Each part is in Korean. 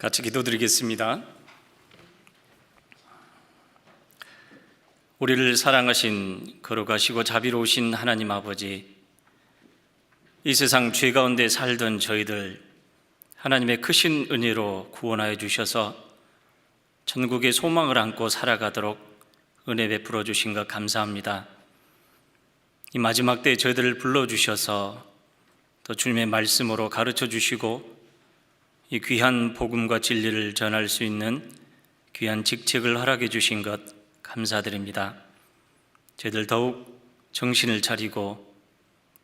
같이 기도드리겠습니다. 우리를 사랑하신 거룩하시고 자비로우신 하나님 아버지, 이 세상 죄 가운데 살던 저희들 하나님의 크신 은혜로 구원하여 주셔서 천국의 소망을 안고 살아가도록 은혜 베풀어 주신 것 감사합니다. 이 마지막 때에 저희들을 불러주셔서 또 주님의 말씀으로 가르쳐 주시고 이 귀한 복음과 진리를 전할 수 있는 귀한 직책을 허락해 주신 것 감사드립니다. 저희들 더욱 정신을 차리고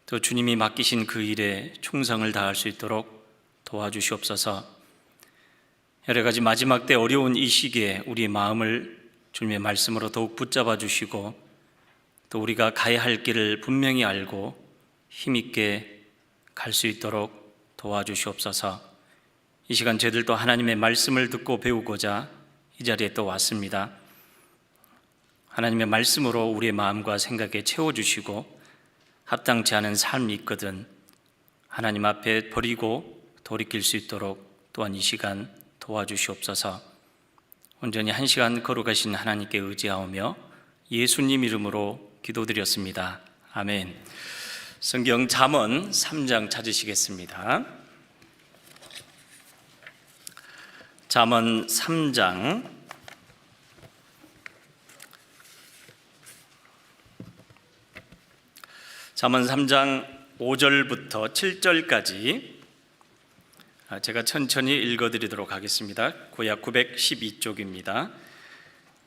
또 주님이 맡기신 그 일에 충성을 다할 수 있도록 도와주시옵소서. 여러 가지 마지막 때 어려운 이 시기에 우리의 마음을 주님의 말씀으로 더욱 붙잡아 주시고 또 우리가 가야 할 길을 분명히 알고 힘있게 갈 수 있도록 도와주시옵소서. 이 시간 저희들도 하나님의 말씀을 듣고 배우고자 이 자리에 또 왔습니다. 하나님의 말씀으로 우리의 마음과 생각에 채워주시고 합당치 않은 삶이 있거든 하나님 앞에 버리고 돌이킬 수 있도록 또한 이 시간 도와주시옵소서. 온전히 한 시간 거룩하신 하나님께 의지하오며 예수님 이름으로 기도드렸습니다. 아멘. 성경 잠언 3장 찾으시겠습니다. 잠언 3장 5절부터 7절까지 제가 천천히 읽어드리도록 하겠습니다. 구약 912쪽입니다.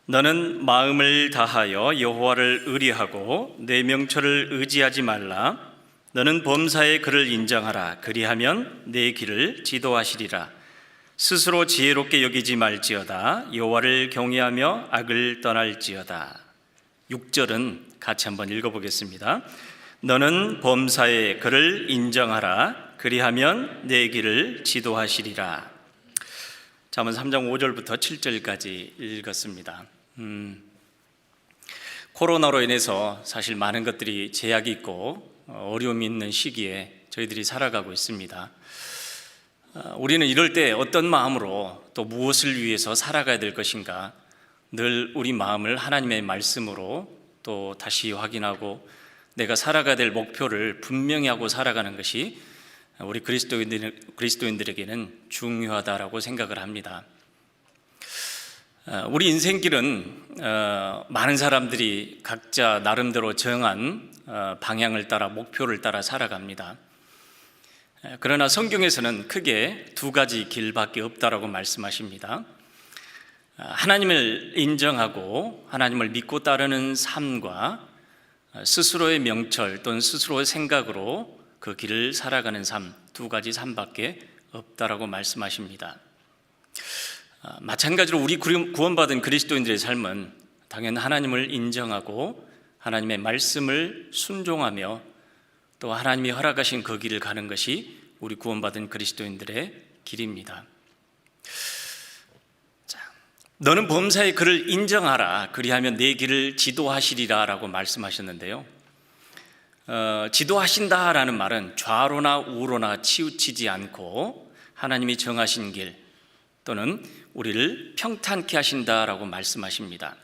너는 마음을 다하여 여호와를 의리하고 내 명철을 의지하지 말라. 너는 범사의 그를 인정하라. 그리하면 내 길을 지도하시리라. 스스로 지혜롭게 여기지 말지어다. 여호와를 경외하며 악을 떠날지어다. 6절은 같이 한번 읽어보겠습니다. 너는 범사의 그를 인정하라. 그리하면 내 길을 지도하시리라. 잠언 3장 5절부터 7절까지 읽었습니다. 코로나로 인해서 사실 많은 것들이 제약이 있고 어려움이 있는 시기에 저희들이 살아가고 있습니다. 우리는 이럴 때 어떤 마음으로 또 무엇을 위해서 살아가야 될 것인가 늘 우리 마음을 하나님의 말씀으로 또 다시 확인하고 내가 살아가야 될 목표를 분명히 하고 살아가는 것이 우리 그리스도인들에게는 중요하다라고 생각을 합니다. 우리 인생길은 많은 사람들이 각자 나름대로 정한 방향을 따라 목표를 따라 살아갑니다. 그러나 성경에서는 크게 두 가지 길밖에 없다라고 말씀하십니다. 하나님을 인정하고 하나님을 믿고 따르는 삶과 스스로의 명철 또는 스스로의 생각으로 그 길을 살아가는 삶, 두 가지 삶밖에 없다라고 말씀하십니다. 마찬가지로 우리 구원받은 그리스도인들의 삶은 당연 하나님을 인정하고 하나님의 말씀을 순종하며 또 하나님이 허락하신 그 길을 가는 것이 우리 구원받은 그리스도인들의 길입니다. 자, 너는 범사의 그를 인정하라. 그리하면 내 길을 지도하시리라 라고 말씀하셨는데요. 지도하신다라는 말은 좌로나 우로나 치우치지 않고 하나님이 정하신 길 또는 우리를 평탄케 하신다라고 말씀하십니다.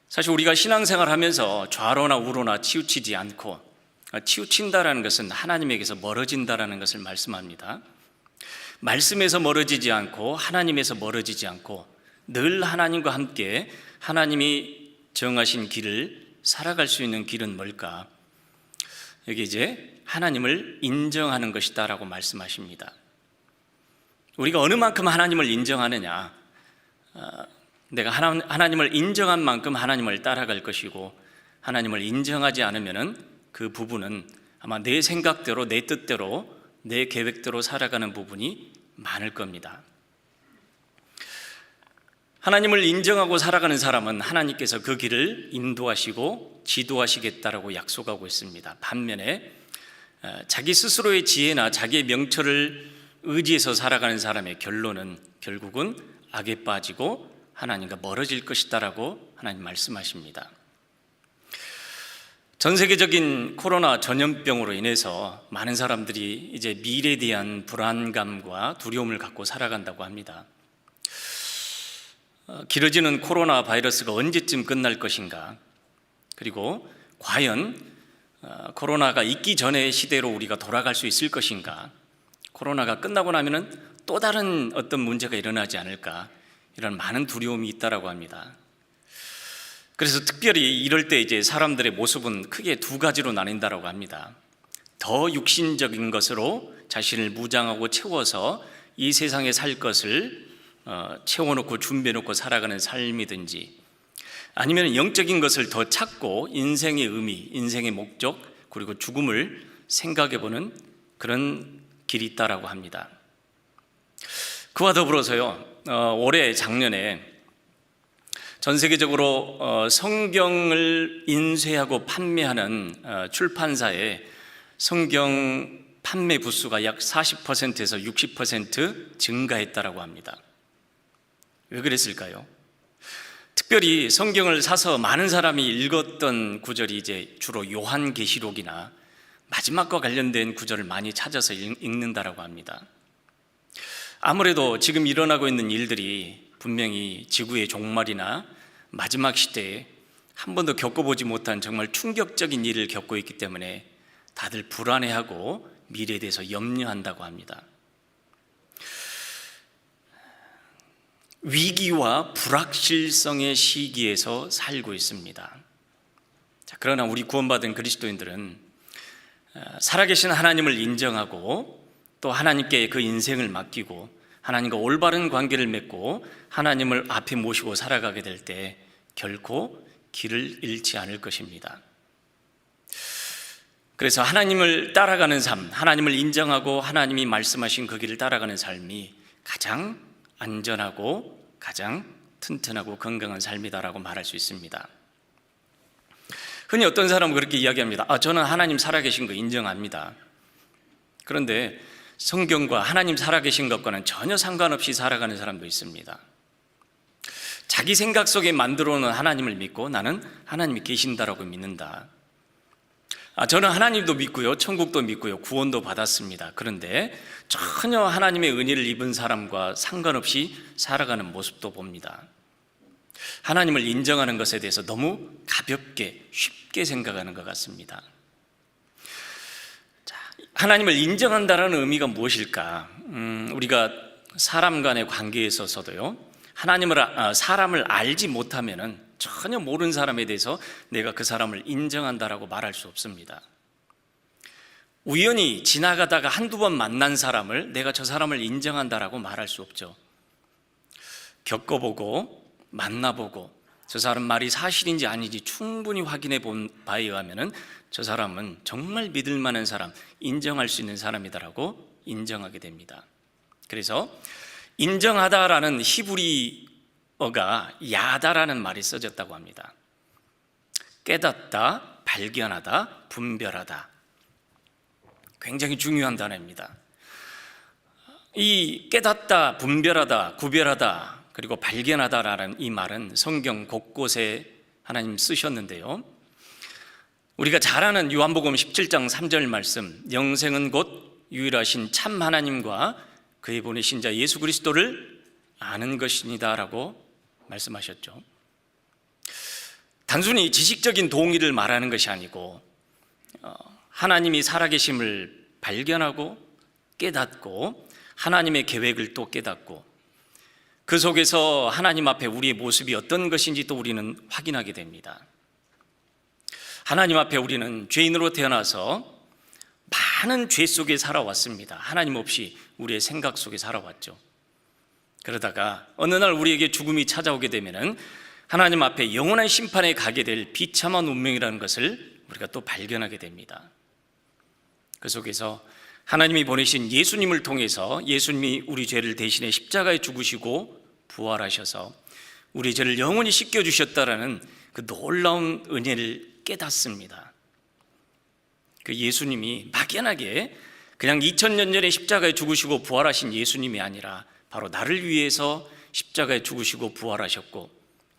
사실 우리가 신앙생활 하면서 좌로나 우로나 치우치지 않고 치우친다라는 것은 하나님에게서 멀어진다라는 것을 말씀합니다. 말씀에서 멀어지지 않고 하나님에서 멀어지지 않고 늘 하나님과 함께 하나님이 정하신 길을 살아갈 수 있는 길은 뭘까? 여기 이제 하나님을 인정하는 것이다라고 말씀하십니다. 우리가 어느 만큼 하나님을 인정하느냐? 내가 하나님을 인정한 만큼 하나님을 따라갈 것이고 하나님을 인정하지 않으면은 그 부분은 아마 내 생각대로 내 뜻대로 내 계획대로 살아가는 부분이 많을 겁니다. 하나님을 인정하고 살아가는 사람은 하나님께서 그 길을 인도하시고 지도하시겠다라고 약속하고 있습니다. 반면에 자기 스스로의 지혜나 자기의 명철을 의지해서 살아가는 사람의 결론은 결국은 악에 빠지고 하나님과 멀어질 것이다라고 하나님 말씀하십니다. 전 세계적인 코로나 전염병으로 인해서 많은 사람들이 이제 미래에 대한 불안감과 두려움을 갖고 살아간다고 합니다. 길어지는 코로나 바이러스가 언제쯤 끝날 것인가? 그리고 과연 코로나가 있기 전의 시대로 우리가 돌아갈 수 있을 것인가? 코로나가 끝나고 나면은 또 다른 어떤 문제가 일어나지 않을까? 이런 많은 두려움이 있다라고 합니다. 그래서 특별히 이럴 때 이제 사람들의 모습은 크게 두 가지로 나뉜다라고 합니다. 더 육신적인 것으로 자신을 무장하고 채워서 이 세상에 살 것을 채워놓고 준비해놓고 살아가는 삶이든지, 아니면 영적인 것을 더 찾고 인생의 의미, 인생의 목적, 그리고 죽음을 생각해보는 그런 길이 있다라고 합니다. 그와 더불어서요, 올해 작년에 전 세계적으로 성경을 인쇄하고 판매하는 출판사의 성경 판매 부수가 약 40%에서 60% 증가했다라고 합니다. 왜 그랬을까요? 특별히 성경을 사서 많은 사람이 읽었던 구절이 이제 주로 요한계시록이나 마지막과 관련된 구절을 많이 찾아서 읽는다라고 합니다. 아무래도 지금 일어나고 있는 일들이 분명히 지구의 종말이나 마지막 시대에 한 번도 겪어보지 못한 정말 충격적인 일을 겪고 있기 때문에 다들 불안해하고 미래에 대해서 염려한다고 합니다. 위기와 불확실성의 시기에서 살고 있습니다. 그러나 우리 구원받은 그리스도인들은 살아계신 하나님을 인정하고 또 하나님께 그 인생을 맡기고 하나님과 올바른 관계를 맺고 하나님을 앞에 모시고 살아가게 될 때 결코 길을 잃지 않을 것입니다. 그래서 하나님을 따라가는 삶, 하나님을 인정하고 하나님이 말씀하신 그 길을 따라가는 삶이 가장 안전하고 가장 튼튼하고 건강한 삶이다라고 말할 수 있습니다. 흔히 어떤 사람은 그렇게 이야기합니다. 저는 하나님 살아계신 거 인정합니다. 그런데 성경과 하나님 살아계신 것과는 전혀 상관없이 살아가는 사람도 있습니다. 자기 생각 속에 만들어 놓은 하나님을 믿고 나는 하나님이 계신다라고 믿는다. 저는 하나님도 믿고요, 천국도 믿고요, 구원도 받았습니다. 그런데 전혀 하나님의 은혜를 입은 사람과 상관없이 살아가는 모습도 봅니다. 하나님을 인정하는 것에 대해서 너무 가볍게 쉽게 생각하는 것 같습니다. 하나님을 인정한다는 의미가 무엇일까? 우리가 사람 간의 관계에 있어서도요, 사람을 알지 못하면은 전혀 모르는 사람에 대해서 내가 그 사람을 인정한다라고 말할 수 없습니다. 우연히 지나가다가 한두 번 만난 사람을 내가 저 사람을 인정한다라고 말할 수 없죠. 겪어보고 만나보고 저 사람 말이 사실인지 아닌지 충분히 확인해 본 바에 의하면은 저 사람은 정말 믿을 만한 사람, 인정할 수 있는 사람이다라고 인정하게 됩니다. 그래서 인정하다라는 히브리어가 야다라는 말이 써졌다고 합니다. 깨닫다, 발견하다, 분별하다. 굉장히 중요한 단어입니다. 이 깨닫다, 분별하다, 구별하다, 그리고 발견하다라는 이 말은 성경 곳곳에 하나님 쓰셨는데요, 우리가 잘 아는 요한복음 17장 3절 말씀, 영생은 곧 유일하신 참 하나님과 그의 보내신 자 예수 그리스도를 아는 것이니다 라고 말씀하셨죠. 단순히 지식적인 동의를 말하는 것이 아니고 하나님이 살아계심을 발견하고 깨닫고 하나님의 계획을 또 깨닫고 그 속에서 하나님 앞에 우리의 모습이 어떤 것인지 또 우리는 확인하게 됩니다. 하나님 앞에 우리는 죄인으로 태어나서 많은 죄 속에 살아왔습니다. 하나님 없이 우리의 생각 속에 살아왔죠. 그러다가 어느 날 우리에게 죽음이 찾아오게 되면은 하나님 앞에 영원한 심판에 가게 될 비참한 운명이라는 것을 우리가 또 발견하게 됩니다. 그 속에서 하나님이 보내신 예수님을 통해서 예수님이 우리 죄를 대신해 십자가에 죽으시고 부활하셔서 우리 죄를 영원히 씻겨주셨다라는 그 놀라운 은혜를 깨닫습니다. 그 예수님이 막연하게 그냥 2000년 전에 십자가에 죽으시고 부활하신 예수님이 아니라 바로 나를 위해서 십자가에 죽으시고 부활하셨고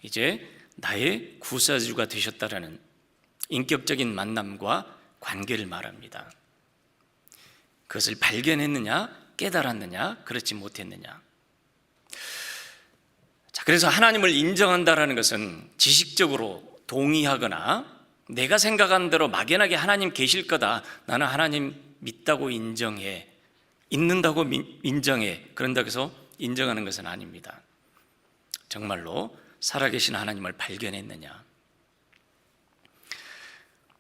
이제 나의 구세주가 되셨다라는 인격적인 만남과 관계를 말합니다. 그것을 발견했느냐, 깨달았느냐, 그렇지 못했느냐. 자, 그래서 하나님을 인정한다라는 것은 지식적으로 동의하거나 내가 생각하는 대로 막연하게 하나님 계실 거다, 나는 하나님 믿다고 인정해, 있는다고 인정해, 그런다고 해서 인정하는 것은 아닙니다. 정말로 살아계신 하나님을 발견했느냐.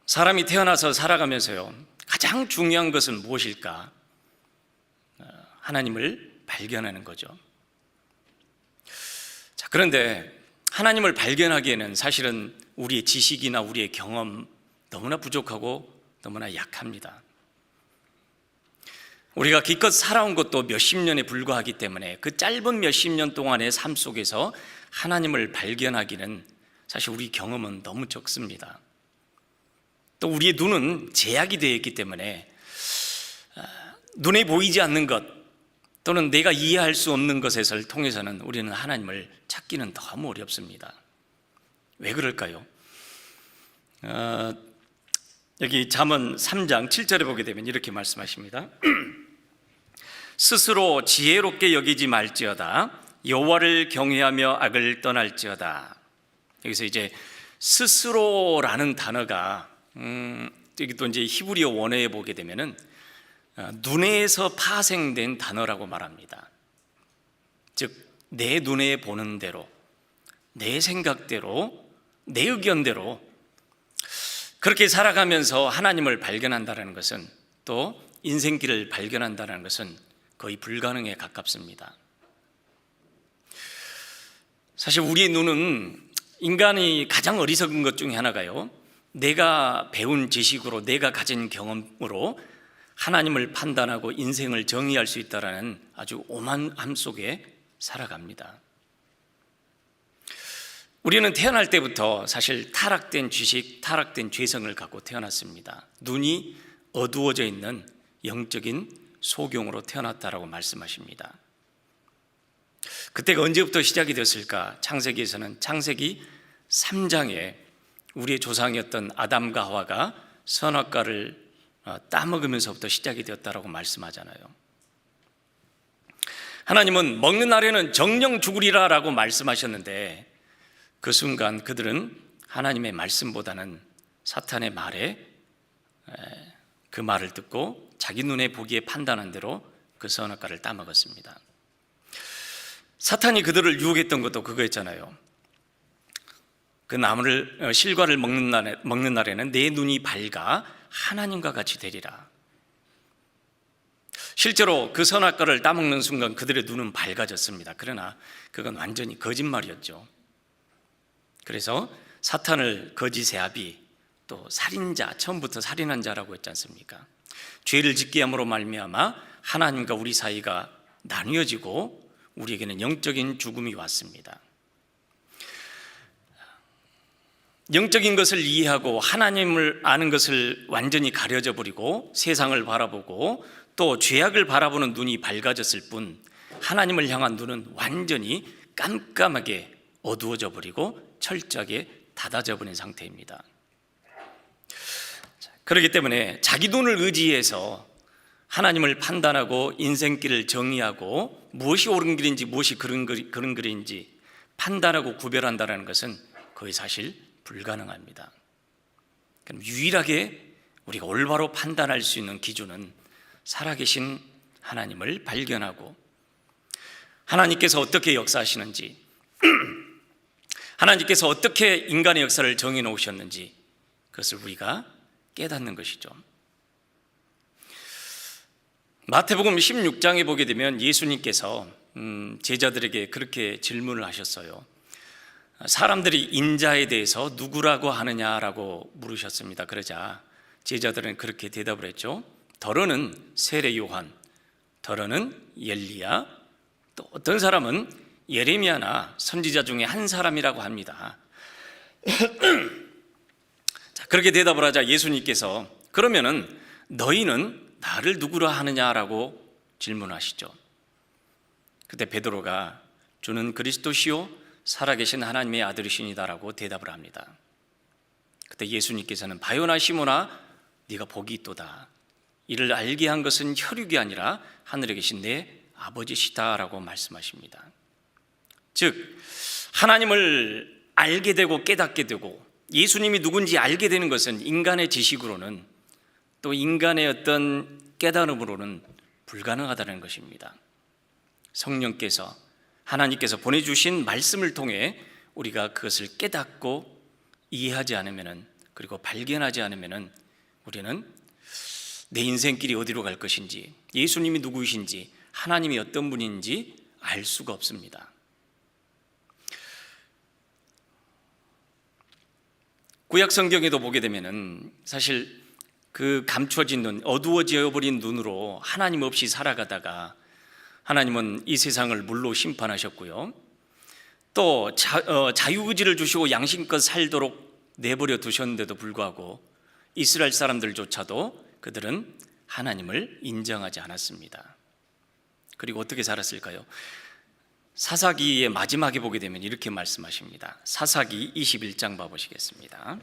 사람이 태어나서 살아가면서요, 가장 중요한 것은 무엇일까? 하나님을 발견하는 거죠. 자, 그런데 하나님을 발견하기에는 사실은 우리의 지식이나 우리의 경험 너무나 부족하고 너무나 약합니다. 우리가 기껏 살아온 것도 몇십 년에 불과하기 때문에 그 짧은 몇십 년 동안의 삶 속에서 하나님을 발견하기는 사실 우리 경험은 너무 적습니다. 또 우리의 눈은 제약이 되어 있기 때문에 눈에 보이지 않는 것 또는 내가 이해할 수 없는 것을 통해서는 우리는 하나님을 찾기는 너무 어렵습니다. 왜 그럴까요? 여기 잠언 3장 7절에 보게 되면 이렇게 말씀하십니다. 스스로 지혜롭게 여기지 말지어다, 여호와를 경외하며 악을 떠날지어다. 여기서 이제 스스로라는 단어가 여기 또 이제 히브리어 원어에 보게 되면은 눈에서 파생된 단어라고 말합니다. 즉 내 눈에 보는 대로, 내 생각대로, 내 의견대로 그렇게 살아가면서 하나님을 발견한다는 것은, 또 인생길을 발견한다는 것은 거의 불가능에 가깝습니다. 사실 우리의 눈은 인간이 가장 어리석은 것 중에 하나가요, 내가 배운 지식으로, 내가 가진 경험으로 하나님을 판단하고 인생을 정의할 수 있다는 아주 오만함 속에 살아갑니다. 우리는 태어날 때부터 사실 타락된 지식, 타락된 죄성을 갖고 태어났습니다. 눈이 어두워져 있는 영적인 소경으로 태어났다라고 말씀하십니다. 그때가 언제부터 시작이 됐을까? 창세기에서는 창세기 3장에 우리의 조상이었던 아담과 하와가 선악과를 따먹으면서부터 시작이 되었다라고 말씀하잖아요. 하나님은 먹는 날에는 정령 죽으리라 라고 말씀하셨는데 그 순간 그들은 하나님의 말씀보다는 사탄의 말에 그 말을 듣고 자기 눈에 보기에 판단한 대로 그 선악과를 따먹었습니다. 사탄이 그들을 유혹했던 것도 그거였잖아요. 그 나무를, 실과를 먹는 날에는 내 눈이 밝아 하나님과 같이 되리라. 실제로 그 선악과를 따먹는 순간 그들의 눈은 밝아졌습니다. 그러나 그건 완전히 거짓말이었죠. 그래서 사탄을 거짓의 아비, 또 살인자, 처음부터 살인한 자라고 했지 않습니까? 죄를 짓게 함으로 말미암아 하나님과 우리 사이가 나뉘어지고 우리에게는 영적인 죽음이 왔습니다. 영적인 것을 이해하고 하나님을 아는 것을 완전히 가려져 버리고 세상을 바라보고 또 죄악을 바라보는 눈이 밝아졌을 뿐 하나님을 향한 눈은 완전히 깜깜하게 어두워져 버리고 철저하게 닫아져 버린 상태입니다. 그렇기 때문에 자기 눈을 의지해서 하나님을 판단하고 인생길을 정의하고 무엇이 옳은 길인지 무엇이 그른 길인지 판단하고 구별한다는 것은 거의 사실 불가능합니다. 그럼 유일하게 우리가 올바로 판단할 수 있는 기준은 살아계신 하나님을 발견하고 하나님께서 어떻게 역사하시는지 하나님께서 어떻게 인간의 역사를 정해 놓으셨는지 그것을 우리가 깨닫는 것이죠. 마태복음 16장에 보게 되면 예수님께서 제자들에게 그렇게 질문을 하셨어요. 사람들이 인자에 대해서 누구라고 하느냐라고 물으셨습니다. 그러자 제자들은 그렇게 대답을 했죠. 더러는 세례 요한, 더러는 엘리야, 또 어떤 사람은 예레미야나 선지자 중에 한 사람이라고 합니다. 자, 그렇게 대답을 하자 예수님께서 그러면은 너희는 나를 누구라 하느냐라고 질문하시죠. 그때 베드로가 주는 그리스도시요 살아계신 하나님의 아들이시니다라고 대답을 합니다. 그때 예수님께서는 바요나 시모나 네가 복이 있도다. 이를 알게 한 것은 혈육이 아니라 하늘에 계신 내 아버지시다라고 말씀하십니다. 즉 하나님을 알게 되고 깨닫게 되고 예수님이 누군지 알게 되는 것은 인간의 지식으로는 또 인간의 어떤 깨달음으로는 불가능하다는 것입니다. 성령께서 하나님께서 보내주신 말씀을 통해 우리가 그것을 깨닫고 이해하지 않으면 그리고 발견하지 않으면 우리는 내 인생길이 어디로 갈 것인지 예수님이 누구이신지 하나님이 어떤 분인지 알 수가 없습니다. 구약 성경에도 보게 되면은 사실 그 감춰진 눈, 어두워져 버린 눈으로 하나님 없이 살아가다가 하나님은 이 세상을 물로 심판하셨고요. 또 자유의지를 주시고 양심껏 살도록 내버려 두셨는데도 불구하고 이스라엘 사람들조차도 그들은 하나님을 인정하지 않았습니다. 그리고 어떻게 살았을까요? 사사기의 마지막에 보게 되면 이렇게 말씀하십니다. 사사기 21장 봐보시겠습니다.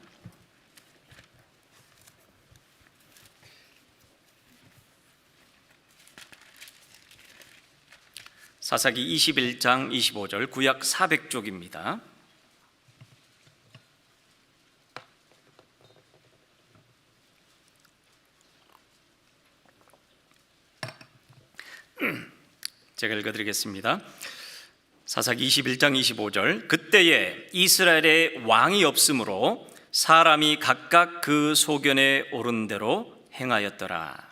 사사기 21장 25절 구약 400쪽입니다. 제가 읽어드리겠습니다. 사사기 21장 25절 그때에 이스라엘에 왕이 없으므로 사람이 각각 그 소견에 오른 대로 행하였더라.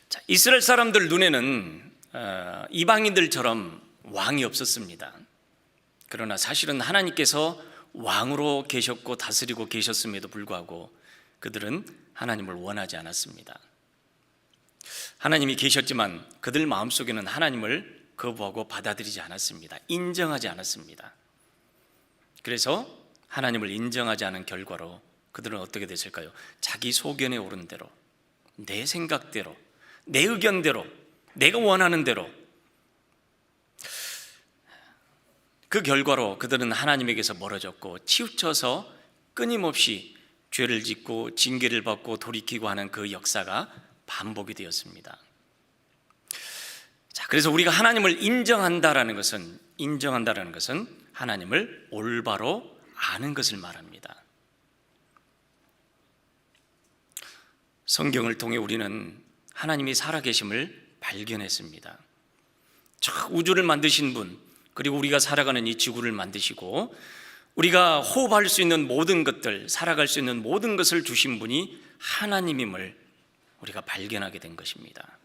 자, 이스라엘 사람들 눈에는 이방인들처럼 왕이 없었습니다. 그러나 사실은 하나님께서 왕으로 계셨고 다스리고 계셨음에도 불구하고 그들은 하나님을 원하지 않았습니다. 하나님이 계셨지만 그들 마음속에는 하나님을 거부하고 받아들이지 않았습니다. 인정하지 않았습니다. 그래서 하나님을 인정하지 않은 결과로 그들은 어떻게 됐을까요? 자기 소견에 오른 대로, 내 생각대로, 내 의견대로, 내가 원하는 대로, 그 결과로 그들은 하나님에게서 멀어졌고 치우쳐서 끊임없이 죄를 짓고 징계를 받고 돌이키고 하는 그 역사가 반복이 되었습니다. 자, 그래서 우리가 하나님을 인정한다라는 것은 하나님을 올바로 아는 것을 말합니다. 성경을 통해 우리는 하나님이 살아계심을 발견했습니다. 저 우주를 만드신 분, 그리고 우리가 살아가는 이 지구를 만드시고 우리가 호흡할 수 있는 모든 것들, 살아갈 수 있는 모든 것을 주신 분이 하나님임을 우리가 발견하게 된 것입니다.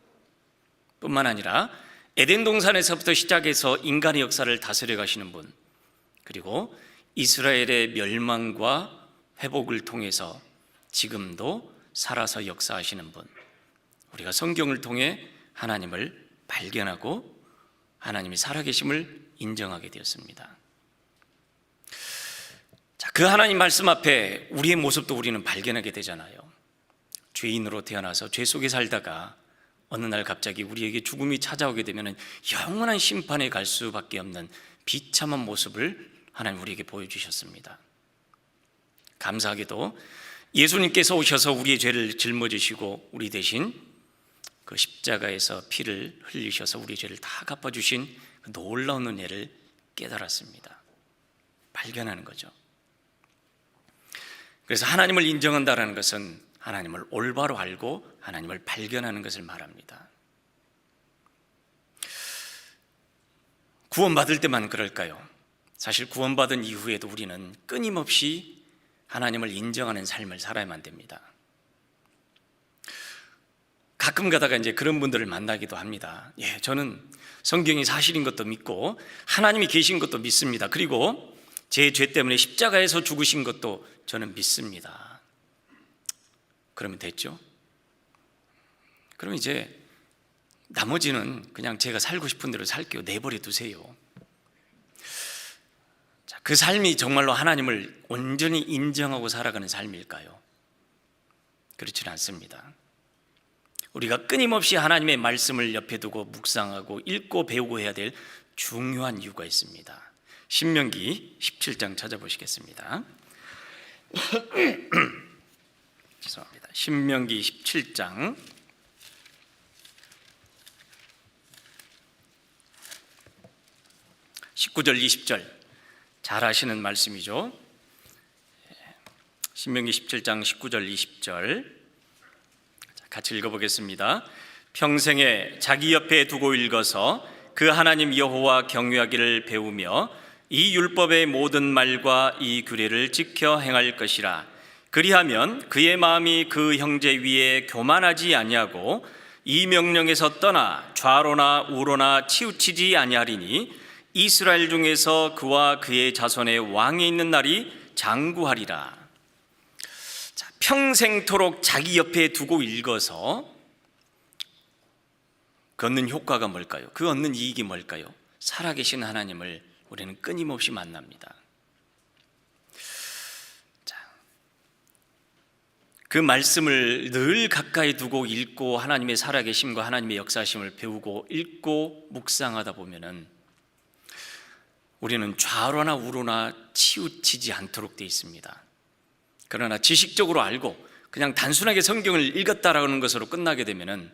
뿐만 아니라 에덴 동산에서부터 시작해서 인간의 역사를 다스려 가시는 분, 그리고 이스라엘의 멸망과 회복을 통해서 지금도 살아서 역사하시는 분, 우리가 성경을 통해 하나님을 발견하고 하나님이 살아계심을 인정하게 되었습니다. 자, 그 하나님 말씀 앞에 우리의 모습도 우리는 발견하게 되잖아요. 죄인으로 태어나서 죄 속에 살다가 어느 날 갑자기 우리에게 죽음이 찾아오게 되면 영원한 심판에 갈 수밖에 없는 비참한 모습을 하나님 우리에게 보여주셨습니다. 감사하게도 예수님께서 오셔서 우리의 죄를 짊어지시고 우리 대신 그 십자가에서 피를 흘리셔서 우리의 죄를 다 갚아주신 그 놀라운 은혜를 깨달았습니다. 발견하는 거죠. 그래서 하나님을 인정한다는 것은 하나님을 올바로 알고 하나님을 발견하는 것을 말합니다. 구원받을 때만 그럴까요? 사실 구원받은 이후에도 우리는 끊임없이 하나님을 인정하는 삶을 살아야만 됩니다. 가끔 가다가 이제 그런 분들을 만나기도 합니다. 저는 성경이 사실인 것도 믿고 하나님이 계신 것도 믿습니다. 그리고 제 죄 때문에 십자가에서 죽으신 것도 저는 믿습니다. 그러면 됐죠? 그럼 이제 나머지는 그냥 제가 살고 싶은 대로 살게요. 내버려 두세요. 자, 그 삶이 정말로 하나님을 온전히 인정하고 살아가는 삶일까요? 그렇지는 않습니다. 우리가 끊임없이 하나님의 말씀을 옆에 두고 묵상하고 읽고 배우고 해야 될 중요한 이유가 있습니다. 신명기 17장 찾아보시겠습니다. 죄송합니다. 신명기 17장 19절 20절 잘 아시는 말씀이죠. 신명기 17장 19절 20절 같이 읽어보겠습니다. 평생에 자기 옆에 두고 읽어서 그 하나님 여호와 경외하기를 배우며 이 율법의 모든 말과 이 규례를 지켜 행할 것이라. 그리하면 그의 마음이 그 형제 위에 교만하지 아니하고 이 명령에서 떠나 좌로나 우로나 치우치지 아니하리니 이스라엘 중에서 그와 그의 자손의 왕이 있는 날이 장구하리라. 자, 평생토록 자기 옆에 두고 읽어서 그 얻는 효과가 뭘까요? 그 얻는 이익이 뭘까요? 살아계신 하나님을 우리는 끊임없이 만납니다. 자, 그 말씀을 늘 가까이 두고 읽고 하나님의 살아계심과 하나님의 역사심을 배우고 읽고 묵상하다 보면은 우리는 좌로나 우로나 치우치지 않도록 되어 있습니다. 그러나 지식적으로 알고 그냥 단순하게 성경을 읽었다라는 것으로 끝나게 되면은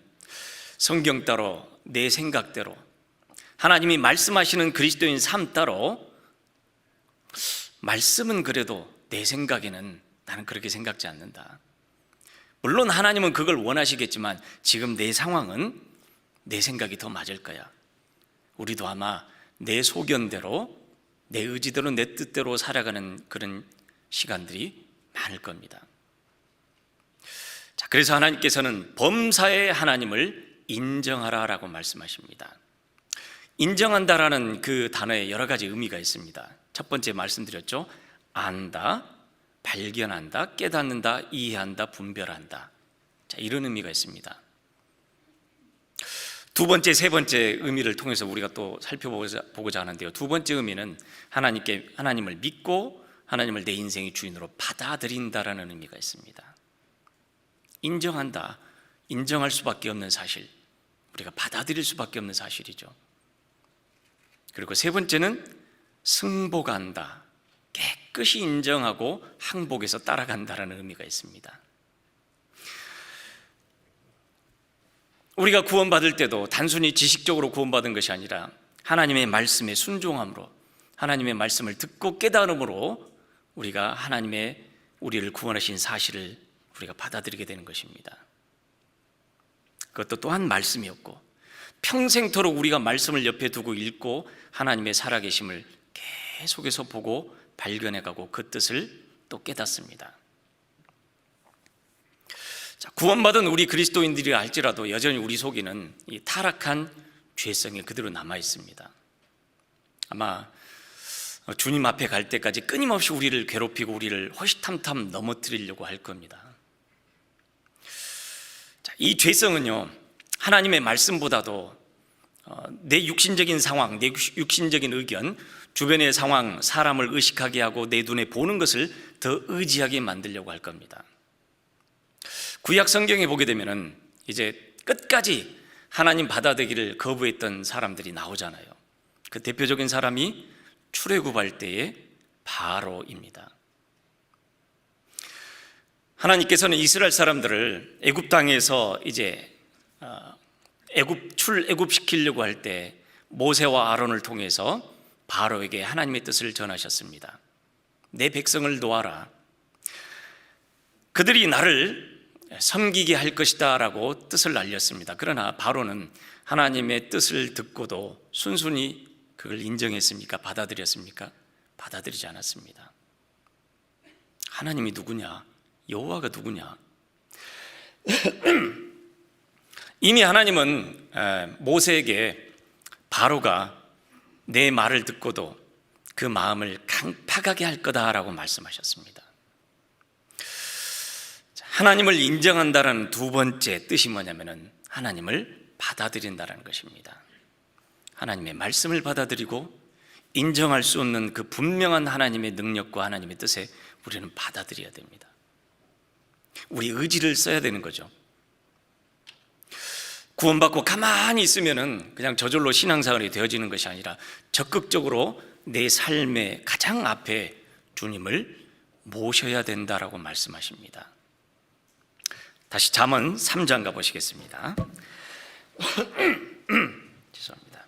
성경 따로 내 생각대로 하나님이 말씀하시는 그리스도인 삶 따로 말씀은 그래도 내 생각에는 나는 그렇게 생각지 않는다. 물론 하나님은 그걸 원하시겠지만 지금 내 상황은 내 생각이 더 맞을 거야. 우리도 아마 내 소견대로 내 의지대로 내 뜻대로 살아가는 그런 시간들이 많을 겁니다. 자, 그래서 하나님께서는 범사의 하나님을 인정하라라고 말씀하십니다. 인정한다라는 그 단어에 여러 가지 의미가 있습니다. 첫 번째 말씀드렸죠. 안다, 발견한다, 깨닫는다, 이해한다, 분별한다. 자, 이런 의미가 있습니다. 두 번째, 세 번째 의미를 통해서 우리가 또 살펴보고자 하는데요. 두 번째 의미는 하나님을 믿고 하나님을 내 인생의 주인으로 받아들인다라는 의미가 있습니다. 인정한다, 인정할 수밖에 없는 사실, 우리가 받아들일 수밖에 없는 사실이죠. 그리고 세 번째는 승복한다, 깨끗이 인정하고 항복해서 따라간다라는 의미가 있습니다. 우리가 구원받을 때도 단순히 지식적으로 구원받은 것이 아니라 하나님의 말씀에 순종함으로 하나님의 말씀을 듣고 깨달음으로 우리가 하나님의 우리를 구원하신 사실을 우리가 받아들이게 되는 것입니다. 그것도 또한 말씀이었고 평생토록 우리가 말씀을 옆에 두고 읽고 하나님의 살아계심을 계속해서 보고 발견해가고 그 뜻을 또 깨닫습니다. 자, 구원받은 우리 그리스도인들이 알지라도 여전히 우리 속에는 이 타락한 죄성이 그대로 남아 있습니다. 아마 주님 앞에 갈 때까지 끊임없이 우리를 괴롭히고 우리를 허시탐탐 넘어뜨리려고 할 겁니다. 자, 이 죄성은요, 하나님의 말씀보다도 내 육신적인 상황, 내 육신적인 의견, 주변의 상황, 사람을 의식하게 하고 내 눈에 보는 것을 더 의지하게 만들려고 할 겁니다. 구약 성경에 보게 되면은 이제 끝까지 하나님 받아들이기를 거부했던 사람들이 나오잖아요. 그 대표적인 사람이 출애굽할 때의 바로입니다. 하나님께서는 이스라엘 사람들을 애굽 땅에서 이제 출애굽시키려고 할 때 모세와 아론을 통해서 바로에게 하나님의 뜻을 전하셨습니다. 내 백성을 놓아라. 그들이 나를 섬기게 할 것이다 라고 뜻을 알렸습니다. 그러나 바로는 하나님의 뜻을 듣고도 순순히 그걸 인정했습니까? 받아들였습니까? 받아들이지 않았습니다. 하나님이 누구냐? 여호와가 누구냐? 이미 하나님은 모세에게 바로가 내 말을 듣고도 그 마음을 강팍하게 할 거다라고 말씀하셨습니다. 하나님을 인정한다는 두 번째 뜻이 뭐냐면은 하나님을 받아들인다는 것입니다. 하나님의 말씀을 받아들이고 인정할 수 없는 그 분명한 하나님의 능력과 하나님의 뜻에 우리는 받아들여야 됩니다. 우리 의지를 써야 되는 거죠. 구원받고 가만히 있으면은 그냥 저절로 신앙생활이 되어지는 것이 아니라 적극적으로 내 삶의 가장 앞에 주님을 모셔야 된다라고 말씀하십니다. 다시 잠언 3장 가보시겠습니다. 죄송합니다.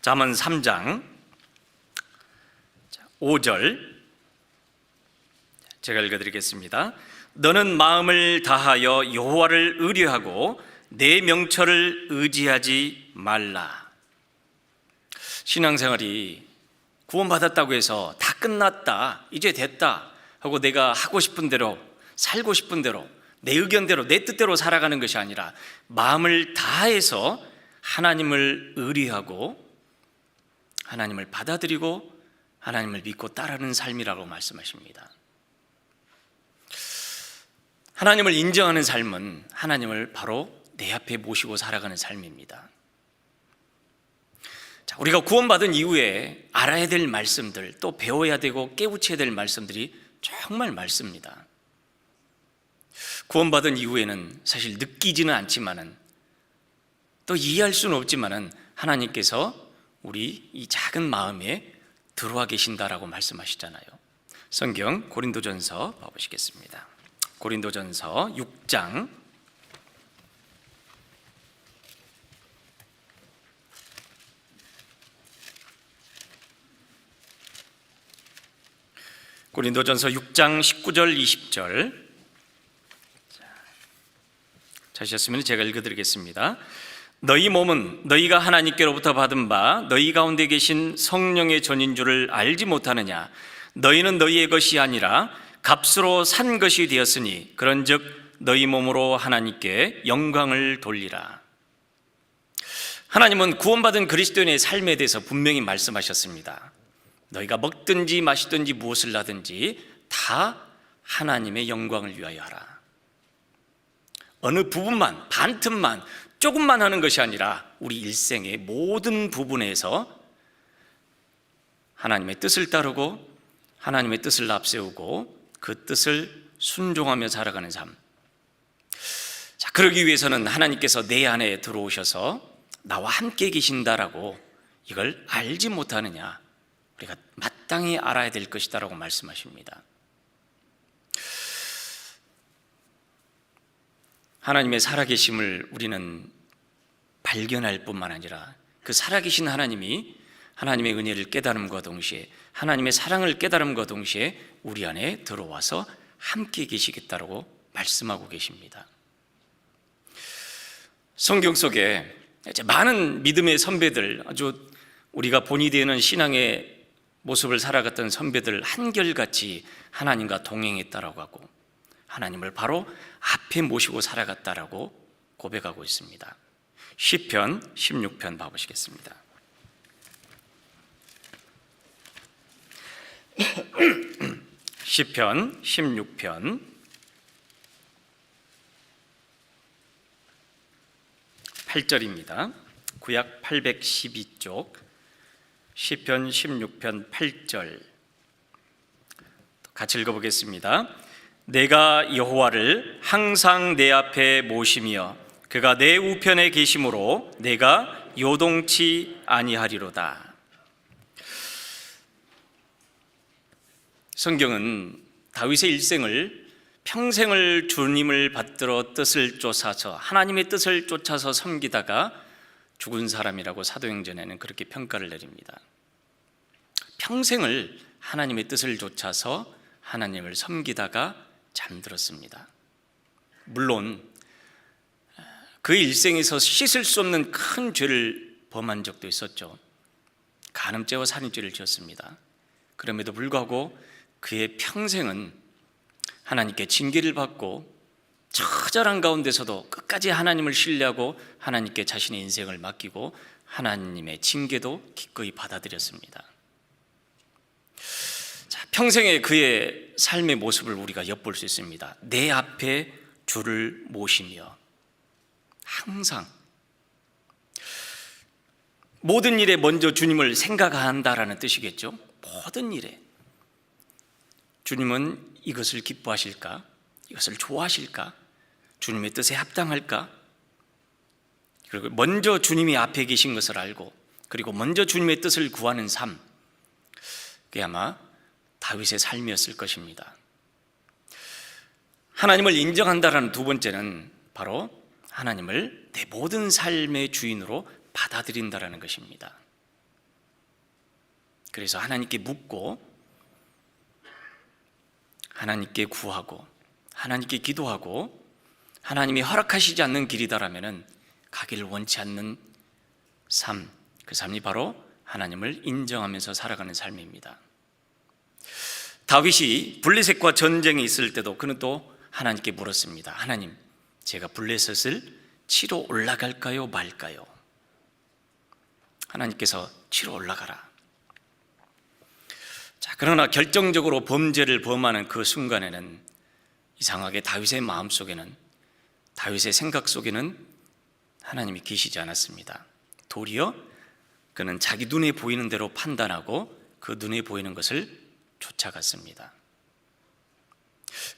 잠언 3장 5절 제가 읽어드리겠습니다. 너는 마음을 다하여 여호와를 의뢰하고 내 명철을 의지하지 말라. 신앙생활이 구원받았다고 해서 다 끝났다, 이제 됐다 하고 내가 하고 싶은 대로, 살고 싶은 대로, 내 의견대로, 내 뜻대로 살아가는 것이 아니라 마음을 다해서 하나님을 의뢰하고 하나님을 받아들이고 하나님을 믿고 따르는 삶이라고 말씀하십니다. 하나님을 인정하는 삶은 하나님을 바로 내 앞에 모시고 살아가는 삶입니다. 자, 우리가 구원받은 이후에 알아야 될 말씀들, 또 배워야 되고 깨우쳐야 될 말씀들이 정말 많습니다. 구원받은 이후에는 사실 느끼지는 않지만은, 또 이해할 수는 없지만은 하나님께서 우리 이 작은 마음에 들어와 계신다라고 말씀하시잖아요. 성경 고린도전서 봐보시겠습니다. 고린도전서 6장 고린도전서 6장 19절 20절 찾으셨으면 제가 읽어드리겠습니다. 너희 몸은 너희가 하나님께로부터 받은 바 너희 가운데 계신 성령의 전인 줄을 알지 못하느냐. 너희는 너희의 것이 아니라 값으로 산 것이 되었으니 그런즉 너희 몸으로 하나님께 영광을 돌리라. 하나님은 구원받은 그리스도인의 삶에 대해서 분명히 말씀하셨습니다. 너희가 먹든지 마시든지 무엇을 하든지 다 하나님의 영광을 위하여 하라. 어느 부분만, 반틈만, 조금만 하는 것이 아니라 우리 일생의 모든 부분에서 하나님의 뜻을 따르고 하나님의 뜻을 앞세우고 그 뜻을 순종하며 살아가는 삶. 자, 그러기 위해서는 하나님께서 내 안에 들어오셔서 나와 함께 계신다라고 이걸 알지 못하느냐. 우리가 마땅히 알아야 될 것이다라고 말씀하십니다. 하나님의 살아계심을 우리는 발견할 뿐만 아니라 그 살아계신 하나님이 하나님의 은혜를 깨달음과 동시에 하나님의 사랑을 깨달음과 동시에 우리 안에 들어와서 함께 계시겠다라고 말씀하고 계십니다. 성경 속에 많은 믿음의 선배들, 아주 우리가 본이 되는 신앙의 모습을 살아갔던 선배들 한결같이 하나님과 동행했다라고 하고 하나님을 바로 앞에 모시고 살아갔다라고 고백하고 있습니다. 시편 16편 봐보시겠습니다. 시편 16편 8절입니다. 구약 812쪽 시편 16편 8절 같이 읽어보겠습니다. 내가 여호와를 항상 내 앞에 모시며 그가 내 우편에 계심으로 내가 요동치 아니하리로다. 성경은 다윗의 일생을 평생을 주님을 받들어 뜻을 쫓아서 하나님의 뜻을 쫓아서 섬기다가 죽은 사람이라고 사도행전에는 그렇게 평가를 내립니다. 평생을 하나님의 뜻을 쫓아서 하나님을 섬기다가 잠들었습니다. 물론 그 일생에서 씻을 수 없는 큰 죄를 범한 적도 있었죠. 간음죄와 살인죄를 지었습니다. 그럼에도 불구하고 그의 평생은 하나님께 징계를 받고 처절한 가운데서도 끝까지 하나님을 신뢰하고 하나님께 자신의 인생을 맡기고 하나님의 징계도 기꺼이 받아들였습니다. 자, 평생의 그의 삶의 모습을 우리가 엿볼 수 있습니다. 내 앞에 주를 모시며 항상 모든 일에 먼저 주님을 생각한다라는 뜻이겠죠. 모든 일에 주님은 이것을 기뻐하실까? 이것을 좋아하실까? 주님의 뜻에 합당할까? 그리고 먼저 주님이 앞에 계신 것을 알고 그리고 먼저 주님의 뜻을 구하는 삶, 그게 아마 다윗의 삶이었을 것입니다. 하나님을 인정한다라는 두 번째는 바로 하나님을 내 모든 삶의 주인으로 받아들인다라는 것입니다. 그래서 하나님께 묻고 하나님께 구하고 하나님께 기도하고 하나님이 허락하시지 않는 길이다라면 가기를 원치 않는 삶, 그 삶이 바로 하나님을 인정하면서 살아가는 삶입니다. 다윗이 블레셋과 전쟁이 있을 때도 그는 또 하나님께 물었습니다. 하나님, 제가 블레셋을 치러 올라갈까요 말까요? 하나님께서 치러 올라가라. 자, 그러나 결정적으로 범죄를 범하는 그 순간에는 이상하게 다윗의 마음속에는, 다윗의 생각 속에는 하나님이 계시지 않았습니다. 도리어 그는 자기 눈에 보이는 대로 판단하고 그 눈에 보이는 것을 쫓아갔습니다.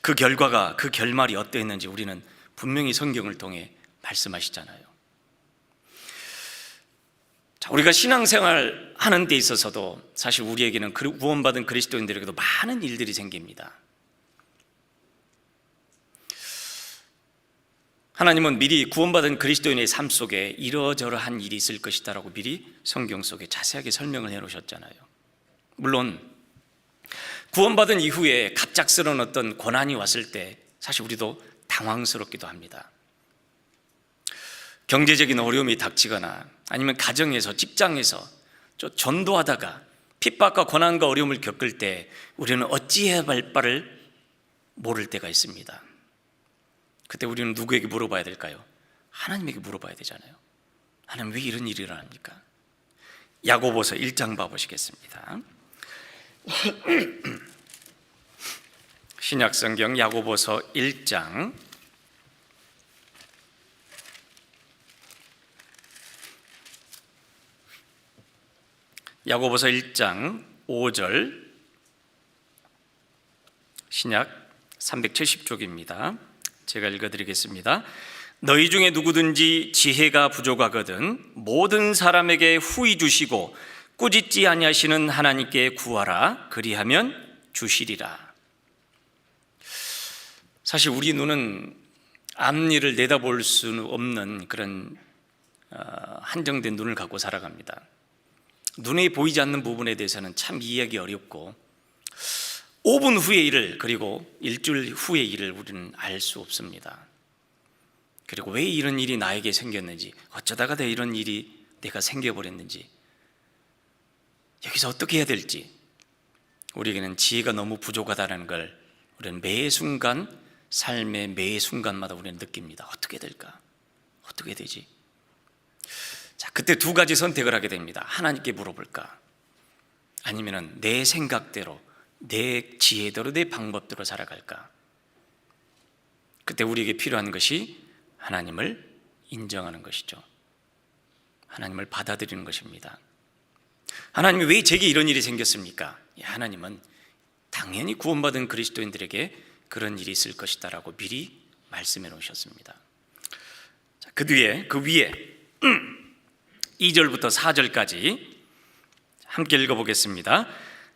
그 결과가, 그 결말이 어떠했는지 우리는 분명히 성경을 통해 말씀하시잖아요. 자, 우리가 신앙생활 하는 데 있어서도 사실 우리에게는 구원받은 그리스도인들에게도 많은 일들이 생깁니다. 하나님은 미리 구원받은 그리스도인의 삶 속에 이러저러한 일이 있을 것이다라고 미리 성경 속에 자세하게 설명을 해놓으셨잖아요. 물론 구원받은 이후에 갑작스러운 어떤 고난이 왔을 때 사실 우리도 당황스럽기도 합니다. 경제적인 어려움이 닥치거나 아니면 가정에서, 직장에서 전도하다가 핍박과 고난과 어려움을 겪을 때 우리는 어찌해야 할 바를 모를 때가 있습니다. 그때 우리는 누구에게 물어봐야 될까요? 하나님에게 물어봐야 되잖아요. 하나님, 왜 이런 일이 일어납니까? 야고보서 1장 봐보시겠습니다. 신약성경 야고보서 1장 야고보서 1장 5절, 신약 370쪽입니다. 제가 읽어드리겠습니다. 너희 중에 누구든지 지혜가 부족하거든 모든 사람에게 후히 주시고 꾸짖지 아니하시는 하나님께 구하라. 그리하면 주시리라. 사실 우리 눈은 앞일을 내다볼 수는 없는 그런 한정된 눈을 갖고 살아갑니다. 눈에 보이지 않는 부분에 대해서는 참 이해하기 어렵고 5분 후의 일을, 그리고 일주일 후의 일을 우리는 알 수 없습니다. 그리고 왜 이런 일이 나에게 생겼는지, 어쩌다가 이런 일이 내가 생겨버렸는지, 여기서 어떻게 해야 될지, 우리에게는 지혜가 너무 부족하다는 걸 우리는 매 순간, 삶의 매 순간마다 우리는 느낍니다. 어떻게 될까? 어떻게 되지? 자, 그때 두 가지 선택을 하게 됩니다. 하나님께 물어볼까? 아니면 내 생각대로, 내 지혜대로, 내 방법대로 살아갈까? 그때 우리에게 필요한 것이 하나님을 인정하는 것이죠. 하나님을 받아들이는 것입니다. 하나님이 왜 제게 이런 일이 생겼습니까? 하나님은 당연히 구원받은 그리스도인들에게 그런 일이 있을 것이다 라고 미리 말씀해 놓으셨습니다. 자, 그 위에 2절부터 4절까지 함께 읽어보겠습니다.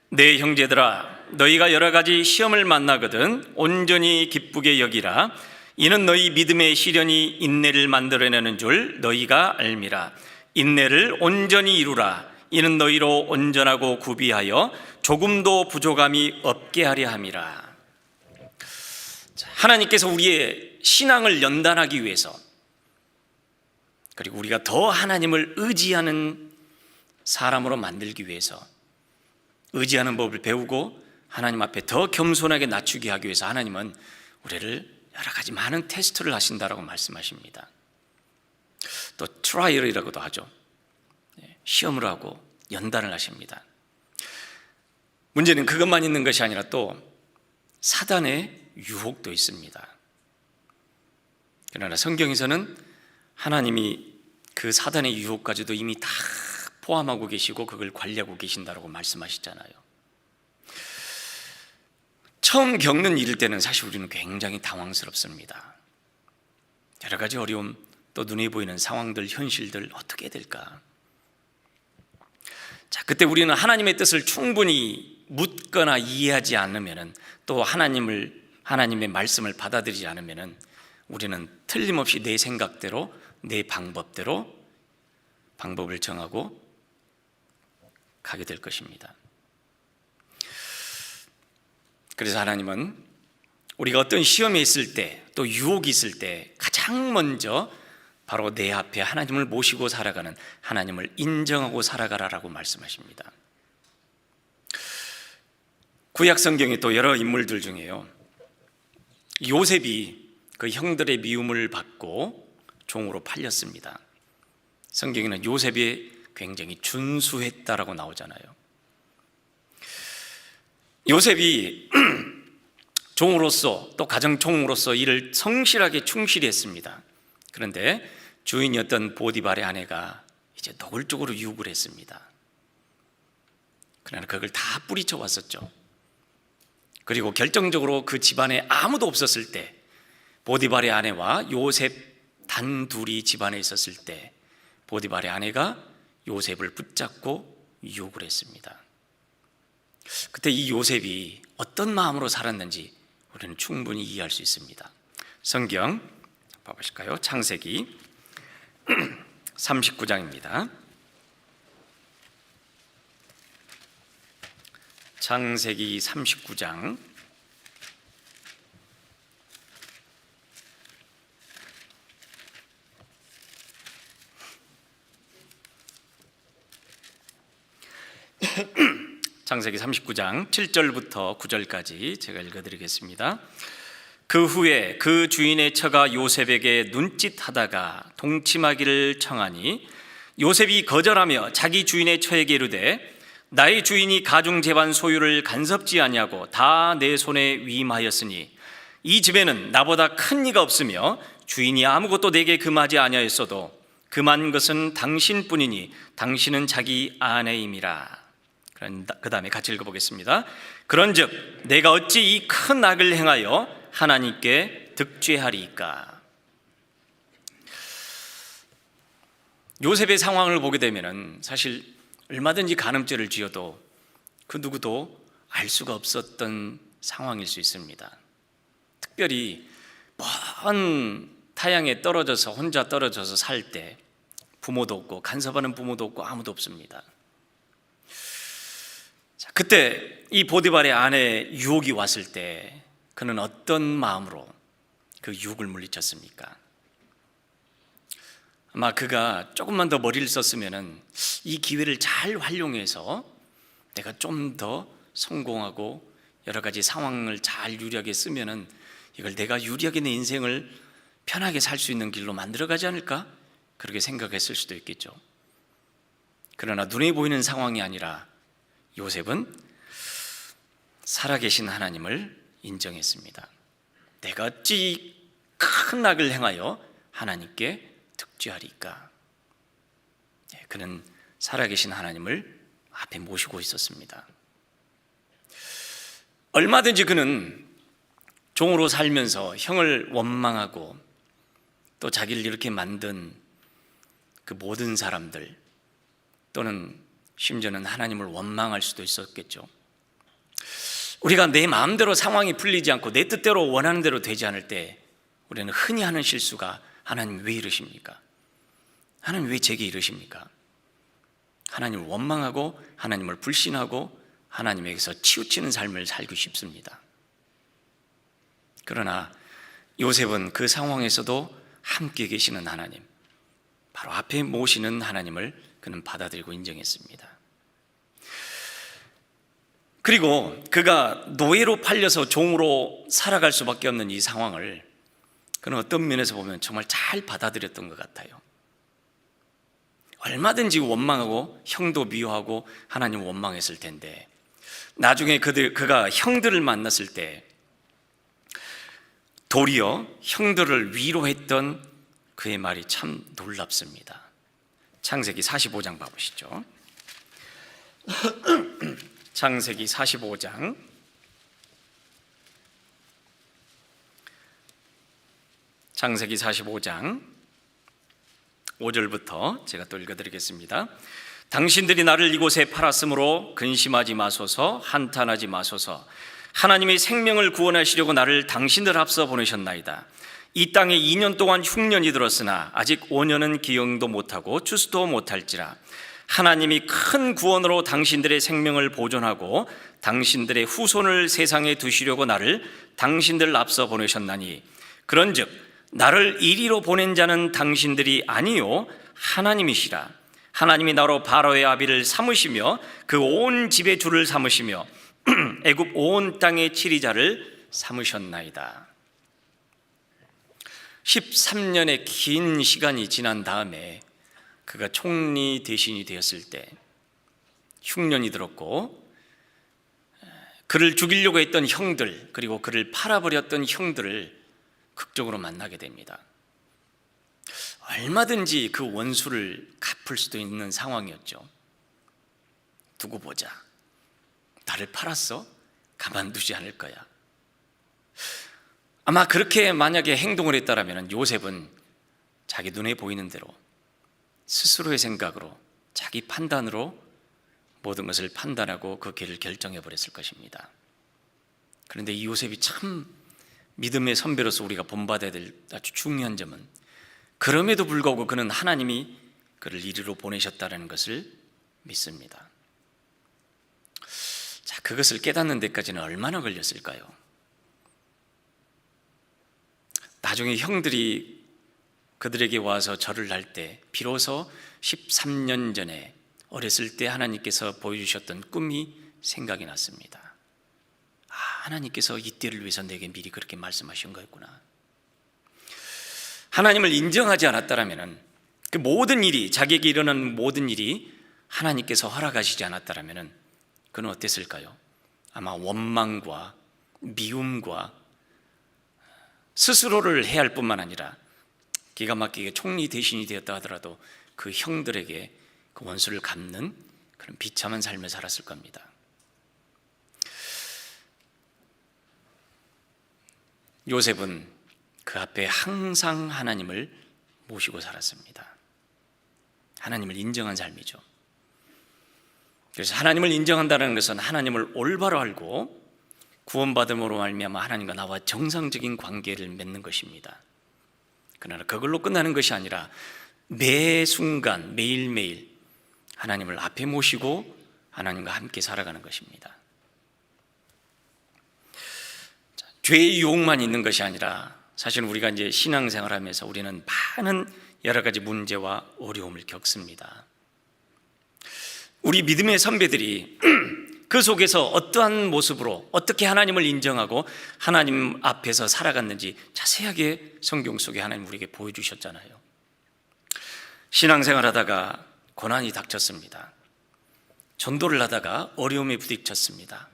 내 형제들아, 너희가 여러 가지 시험을 만나거든 온전히 기쁘게 여기라. 이는 너희 믿음의 시련이 인내를 만들어내는 줄 너희가 알미라. 인내를 온전히 이루라. 이는 너희로 온전하고 구비하여 조금도 부족함이 없게 하려 함이라. 하나님께서 우리의 신앙을 연단하기 위해서, 그리고 우리가 더 하나님을 의지하는 사람으로 만들기 위해서, 의지하는 법을 배우고 하나님 앞에 더 겸손하게 낮추게 하기 위해서 하나님은 우리를 여러 가지 많은 테스트를 하신다라고 말씀하십니다. 또 트라이얼이라고도 하죠. 시험을 하고 연단을 하십니다. 문제는 그것만 있는 것이 아니라 또 사단의 유혹도 있습니다. 그러나 성경에서는 하나님이 그 사단의 유혹까지도 이미 다 포함하고 계시고 그걸 관리하고 계신다고 말씀하시잖아요. 처음 겪는 일일 때는 사실 우리는 굉장히 당황스럽습니다. 여러 가지 어려움, 또 눈에 보이는 상황들, 현실들 어떻게 될까? 자, 그때 우리는 하나님의 뜻을 충분히 묻거나 이해하지 않으면은, 또 하나님의 말씀을 받아들이지 않으면은 우리는 틀림없이 내 생각대로, 내 방법대로 방법을 정하고 가게 될 것입니다. 그래서 하나님은 우리가 어떤 시험에 있을 때, 또 유혹이 있을 때 가장 먼저 바로 내 앞에 하나님을 모시고 살아가는, 하나님을 인정하고 살아가라라고 말씀하십니다. 구약 성경에 또 여러 인물들 중에요, 요셉이 그 형들의 미움을 받고 종으로 팔렸습니다. 성경에는 요셉이 굉장히 준수했다라고 나오잖아요. 요셉이 종으로서, 또 가정총으로서 일을 성실하게 충실히 했습니다. 그런데 주인이었던 보디발의 아내가 이제 노골적으로 유혹을 했습니다. 그러나 그걸 다 뿌리쳐 왔었죠. 그리고 결정적으로 그 집안에 아무도 없었을 때, 보디발의 아내와 요셉 단둘이 집안에 있었을 때 보디발의 아내가 요셉을 붙잡고 유혹을 했습니다. 그때 이 요셉이 어떤 마음으로 살았는지 우리는 충분히 이해할 수 있습니다. 성경 봐보실까요? 창세기 39장입니다. 창세기 39장 7절부터 9절까지 제가 읽어드리겠습니다. 그 후에 그 주인의 처가 요셉에게 눈짓하다가 동침하기를 청하니 요셉이 거절하며 자기 주인의 처에게 이르되 나의 주인이 가중제반 소유를 간섭지 아니하고 다 내 손에 위임하였으니 이 집에는 나보다 큰 이가 없으며 주인이 아무것도 내게 금하지 아니하였어도 금한 것은 당신뿐이니 당신은 자기 아내임이라. 그 다음에 같이 읽어보겠습니다. 그런즉 내가 어찌 이 큰 악을 행하여 하나님께 득죄하리이까. 요셉의 상황을 보게 되면 사실 얼마든지 간음죄를 지어도 그 누구도 알 수가 없었던 상황일 수 있습니다. 특별히 먼 타양에 떨어져서 혼자 떨어져서 살 때 부모도 없고 간섭하는 부모도 없고 아무도 없습니다. 그때 이 보디발의 아내 유혹이 왔을 때 그는 어떤 마음으로 그 유혹을 물리쳤습니까? 아마 그가 조금만 더 머리를 썼으면 이 기회를 잘 활용해서 내가 좀 더 성공하고 여러 가지 상황을 잘 유리하게 쓰면은 이걸 내가 유리하게 내 인생을 편하게 살 수 있는 길로 만들어가지 않을까? 그렇게 생각했을 수도 있겠죠. 그러나 눈에 보이는 상황이 아니라 요셉은 살아계신 하나님을 인정했습니다. 내가 어찌 큰 악을 행하여 하나님께 득죄하리까? 그는 살아계신 하나님을 앞에 모시고 있었습니다. 얼마든지 그는 종으로 살면서 형을 원망하고 또 자기를 이렇게 만든 그 모든 사람들, 또는 심지어는 하나님을 원망할 수도 있었겠죠. 우리가 내 마음대로 상황이 풀리지 않고 내 뜻대로 원하는 대로 되지 않을 때 우리는 흔히 하는 실수가, 하나님 왜 이러십니까? 하나님 왜 제게 이러십니까? 하나님을 원망하고 하나님을 불신하고 하나님에게서 치우치는 삶을 살고 싶습니다. 그러나 요셉은 그 상황에서도 함께 계시는 하나님, 바로 앞에 모시는 하나님을 그는 받아들이고 인정했습니다. 그리고 그가 노예로 팔려서 종으로 살아갈 수밖에 없는 이 상황을 그는 어떤 면에서 보면 정말 잘 받아들였던 것 같아요. 얼마든지 원망하고 형도 미워하고 하나님 원망했을 텐데 나중에 그가 형들을 만났을 때 도리어 형들을 위로했던 그의 말이 참 놀랍습니다. 창세기 45장 봐보시죠. 창세기 45장 5절부터 제가 또 읽어드리겠습니다. 당신들이 나를 이곳에 팔았으므로 근심하지 마소서, 한탄하지 마소서. 하나님이 생명을 구원하시려고 나를 당신들 앞서 보내셨나이다. 이 땅에 2년 동안 흉년이 들었으나 아직 5년은 기영도 못하고 추수도 못할지라. 하나님이 큰 구원으로 당신들의 생명을 보존하고 당신들의 후손을 세상에 두시려고 나를 당신들 앞서 보내셨나니, 그런즉 나를 이리로 보낸 자는 당신들이 아니요 하나님이시라. 하나님이 나로 바로의 아비를 삼으시며 그 온 집의 주를 삼으시며 애굽 온 땅의 치리자를 삼으셨나이다. 13년의 긴 시간이 지난 다음에 그가 총리 대신이 되었을 때 흉년이 들었고, 그를 죽이려고 했던 형들, 그리고 그를 팔아버렸던 형들을 극적으로 만나게 됩니다. 얼마든지 그 원수를 갚을 수도 있는 상황이었죠. 두고 보자, 나를 팔았어? 가만두지 않을 거야. 아마 그렇게 만약에 행동을 했다면 요셉은 자기 눈에 보이는 대로 스스로의 생각으로, 자기 판단으로 모든 것을 판단하고 그 길을 결정해 버렸을 것입니다. 그런데 이 요셉이 참 믿음의 선배로서 우리가 본받아야 될 아주 중요한 점은, 그럼에도 불구하고 그는 하나님이 그를 이리로 보내셨다는 것을 믿습니다. 자, 그것을 깨닫는 데까지는 얼마나 걸렸을까요? 나중에 형들이 그들에게 와서 절을 할 때 비로소 13년 전에 어렸을 때 하나님께서 보여주셨던 꿈이 생각이 났습니다. 아, 하나님께서 이 때를 위해서 내게 미리 그렇게 말씀하신 거였구나. 하나님을 인정하지 않았다면, 그 모든 일이, 자기에게 일어나는 모든 일이 하나님께서 허락하시지 않았다면 그는 어땠을까요? 아마 원망과 미움과 스스로를 해할 뿐만 아니라 기가 막히게 총리 대신이 되었다 하더라도 그 형들에게 그 원수를 갚는 그런 비참한 삶을 살았을 겁니다. 요셉은 그 앞에 항상 하나님을 모시고 살았습니다. 하나님을 인정한 삶이죠. 그래서 하나님을 인정한다는 것은 하나님을 올바로 알고 구원받음으로 말미암아 하나님과 나와 정상적인 관계를 맺는 것입니다. 그러나 그걸로 끝나는 것이 아니라 매 순간 매일매일 하나님을 앞에 모시고 하나님과 함께 살아가는 것입니다. 죄의 유혹만 있는 것이 아니라 사실 우리가 이제 신앙생활하면서 우리는 많은 여러 가지 문제와 어려움을 겪습니다. 우리 믿음의 선배들이 그 속에서 어떠한 모습으로 어떻게 하나님을 인정하고 하나님 앞에서 살아갔는지 자세하게 성경 속에 하나님 우리에게 보여주셨잖아요. 신앙생활하다가 고난이 닥쳤습니다. 전도를 하다가 어려움에 부딪혔습니다.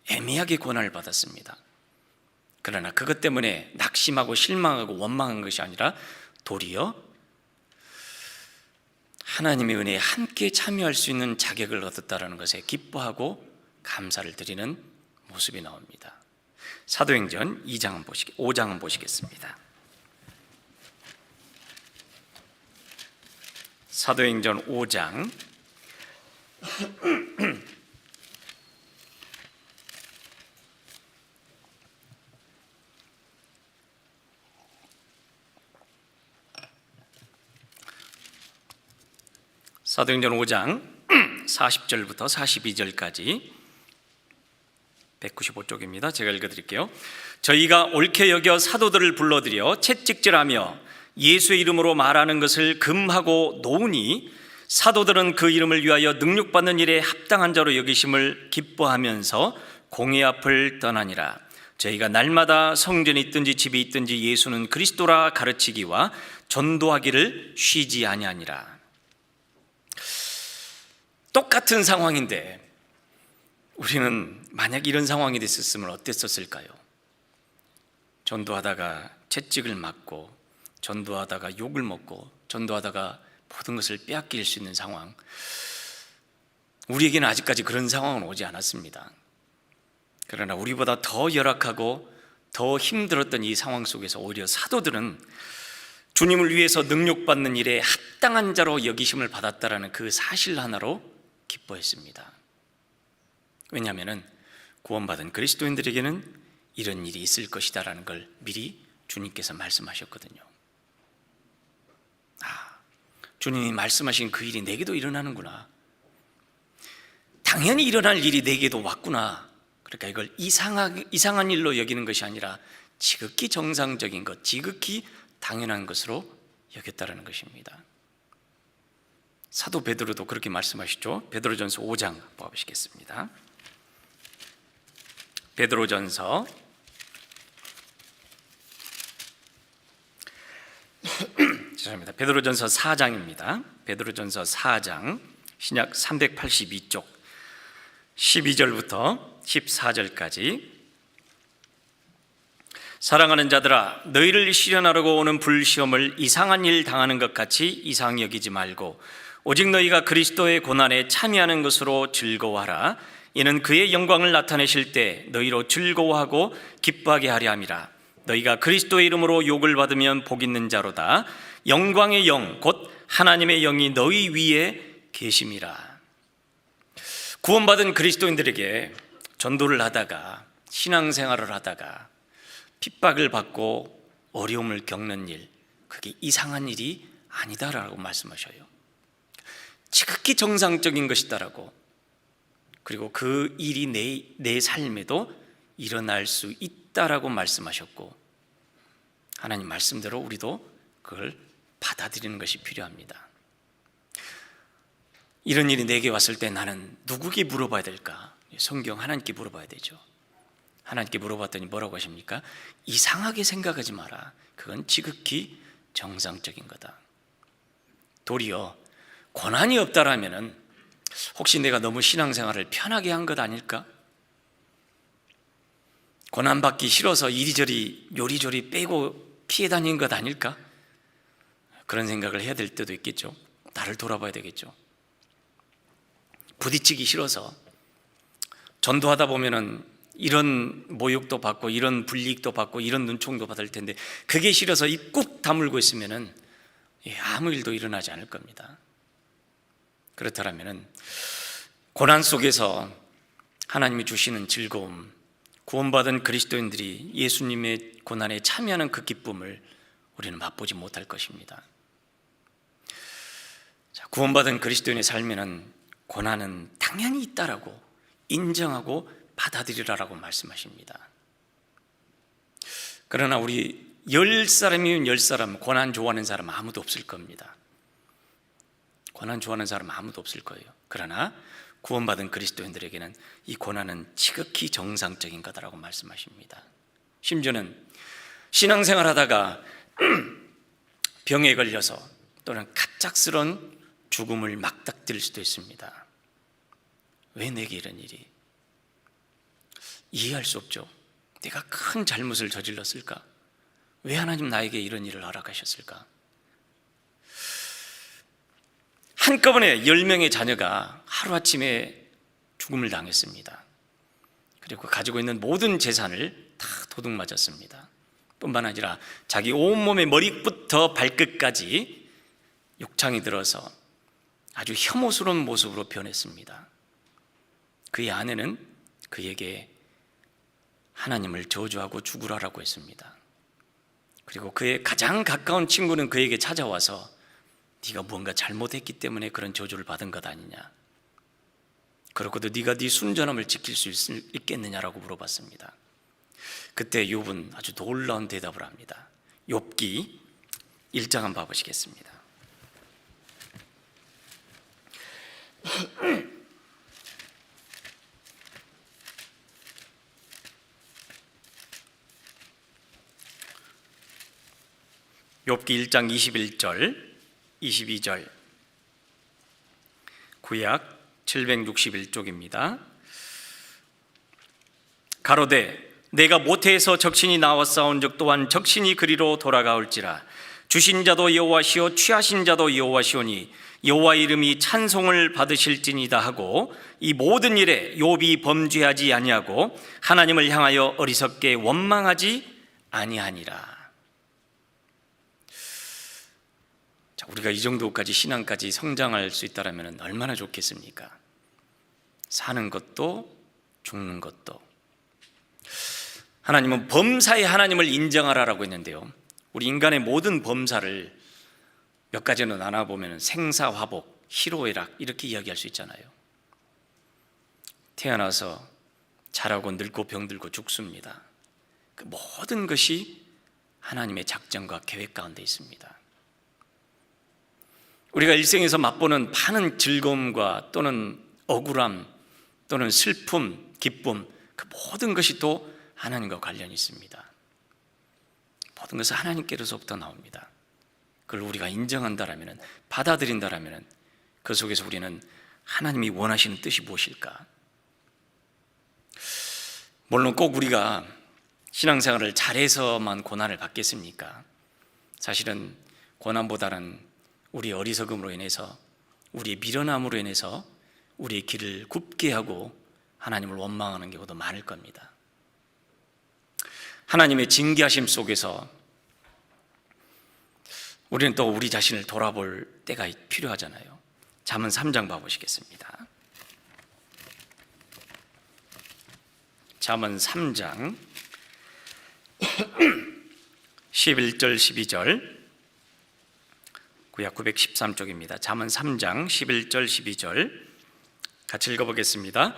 애매하게 고난을 받았습니다. 그러나 그것 때문에 낙심하고 실망하고 원망한 것이 아니라 도리어 하나님의 은혜에 함께 참여할 수 있는 자격을 얻었다는 것에 기뻐하고 감사를 드리는 모습이 나옵니다. 사도행전 5장은 보시겠습니다. 사도행전 5장 사도행전 5장 40절부터 42절까지 195쪽입니다. 제가 읽어드릴게요. 저희가 옳게 여겨 사도들을 불러들여 채찍질하며 예수의 이름으로 말하는 것을 금하고 놓으니 사도들은 그 이름을 위하여 능력받는 일에 합당한 자로 여기심을 기뻐하면서 공회 앞을 떠나니라. 저희가 날마다 성전에 있든지 집에 있든지 예수는 그리스도라 가르치기와 전도하기를 쉬지 아니하니라. 똑같은 상황인데 우리는 만약 이런 상황이 됐었으면 어땠었을까요? 전도하다가 채찍을 맞고, 전도하다가 욕을 먹고, 전도하다가 모든 것을 빼앗길 수 있는 상황, 우리에게는 아직까지 그런 상황은 오지 않았습니다. 그러나 우리보다 더 열악하고 더 힘들었던 이 상황 속에서 오히려 사도들은 주님을 위해서 능력받는 일에 합당한 자로 여기심을 받았다라는 그 사실 하나로 기뻐했습니다. 왜냐하면 구원받은 그리스도인들에게는 이런 일이 있을 것이다라는 걸 미리 주님께서 말씀하셨거든요. 주님이 말씀하신 그 일이 내게도 일어나는구나. 당연히 일어날 일이 내게도 왔구나. 그러니까 이걸 이상한 일로 여기는 것이 아니라 지극히 정상적인 것, 지극히 당연한 것으로 여겼다라는 것입니다. 사도 베드로도 그렇게 말씀하시죠. 베드로전서 5장 보시겠습니다. 베드로전서 죄송합니다. 베드로전서 4장입니다. 베드로전서 4장 신약 382쪽 12절부터 14절까지. 사랑하는 자들아, 너희를 시련하려고 오는 불시험을 이상한 일 당하는 것 같이 이상히 여기지 말고 오직 너희가 그리스도의 고난에 참여하는 것으로 즐거워하라. 이는 그의 영광을 나타내실 때 너희로 즐거워하고 기뻐하게 하려 함이라. 너희가 그리스도의 이름으로 욕을 받으면 복 있는 자로다. 영광의 영 곧 하나님의 영이 너희 위에 계심이라. 구원받은 그리스도인들에게 전도를 하다가 신앙생활을 하다가 핍박을 받고 어려움을 겪는 일, 그게 이상한 일이 아니다라고 말씀하셔요. 지극히 정상적인 것이다라고, 그리고 그 일이 내 삶에도 일어날 수 있다라고 말씀하셨고, 하나님 말씀대로 우리도 그걸 받아들이는 것이 필요합니다. 이런 일이 내게 왔을 때 나는 누구에게 물어봐야 될까? 성경 하나님께 물어봐야 되죠. 하나님께 물어봤더니 뭐라고 하십니까? 이상하게 생각하지 마라. 그건 지극히 정상적인 거다. 도리어 고난이 없다라면은 혹시 내가 너무 신앙생활을 편하게 한 것 아닐까? 고난받기 싫어서 이리저리 요리조리 빼고 피해 다닌 것 아닐까? 그런 생각을 해야 될 때도 있겠죠. 나를 돌아봐야 되겠죠. 부딪히기 싫어서 전도하다 보면은 이런 모욕도 받고 이런 불이익도 받고 이런 눈총도 받을 텐데 그게 싫어서 입 꾹 다물고 있으면은 아무 일도 일어나지 않을 겁니다. 그렇다면은 고난 속에서 하나님이 주시는 즐거움, 구원받은 그리스도인들이 예수님의 고난에 참여하는 그 기쁨을 우리는 맛보지 못할 것입니다. 구원받은 그리스도인의 삶에는 고난은 당연히 있다라고 인정하고 받아들이라라고 말씀하십니다. 그러나 우리 10사람이면 10사람 고난 좋아하는 사람 아무도 없을 겁니다. 고난 좋아하는 사람 아무도 없을 거예요. 그러나 구원받은 그리스도인들에게는 이 고난은 지극히 정상적인 거다라고 말씀하십니다. 심지어는 신앙생활 하다가 병에 걸려서 또는 갑작스런 죽음을 맞닥뜨릴 수도 있습니다. 왜 내게 이런 일이? 이해할 수 없죠. 내가 큰 잘못을 저질렀을까? 왜 하나님 나에게 이런 일을 허락하셨을까? 한꺼번에 10명의 자녀가 하루아침에 죽음을 당했습니다. 그리고 가지고 있는 모든 재산을 다 도둑맞았습니다. 뿐만 아니라 자기 온몸의 머리부터 발끝까지 욕창이 들어서 아주 혐오스러운 모습으로 변했습니다. 그의 아내는 그에게 하나님을 저주하고 죽으라라고 했습니다. 그리고 그의 가장 가까운 친구는 그에게 찾아와서 네가 무언가 잘못했기 때문에 그런 저주를 받은 것 아니냐, 그렇고도 네가 네 순전함을 지킬 수 있겠느냐라고 물어봤습니다. 그때 욥은 아주 놀라운 대답을 합니다. 욥기 1장 한번 봐보시겠습니다. 욥기 1장 21절 22절 구약 761쪽입니다. 가로되 내가 모태에서 적신이 나와 싸운 적 또한 적신이 그리로 돌아가올지라. 주신 자도 여호와시오 취하신 자도 여호와시오니 여호와 이름이 찬송을 받으실지니이다 하고 이 모든 일에 욥이 범죄하지 아니하고 하나님을 향하여 어리석게 원망하지 아니하니라. 우리가 이 정도까지 신앙까지 성장할 수 있다면 얼마나 좋겠습니까? 사는 것도 죽는 것도. 하나님은 범사의 하나님을 인정하라라고 했는데요, 우리 인간의 모든 범사를 몇 가지로 나눠보면 생사화복, 희로애락 이렇게 이야기할 수 있잖아요. 태어나서 자라고 늙고 병들고 죽습니다. 그 모든 것이 하나님의 작정과 계획 가운데 있습니다. 우리가 일생에서 맛보는 많은 즐거움과 또는 억울함 또는 슬픔, 기쁨, 그 모든 것이 또 하나님과 관련이 있습니다. 모든 것은 하나님께로부터 나옵니다. 그걸 우리가 인정한다라면, 받아들인다라면 그 속에서 우리는 하나님이 원하시는 뜻이 무엇일까? 물론 꼭 우리가 신앙생활을 잘해서만 고난을 받겠습니까? 사실은 고난보다는 우리의 어리석음으로 인해서, 우리의 미련함으로 인해서 우리의 길을 굽게 하고 하나님을 원망하는 경우도 많을 겁니다. 하나님의 징계하심 속에서 우리는 또 우리 자신을 돌아볼 때가 필요하잖아요. 잠언 3장 봐보시겠습니다. 잠언 3장 11절 12절, 구약 913쪽입니다. 잠언 3장 11절 12절 같이 읽어보겠습니다.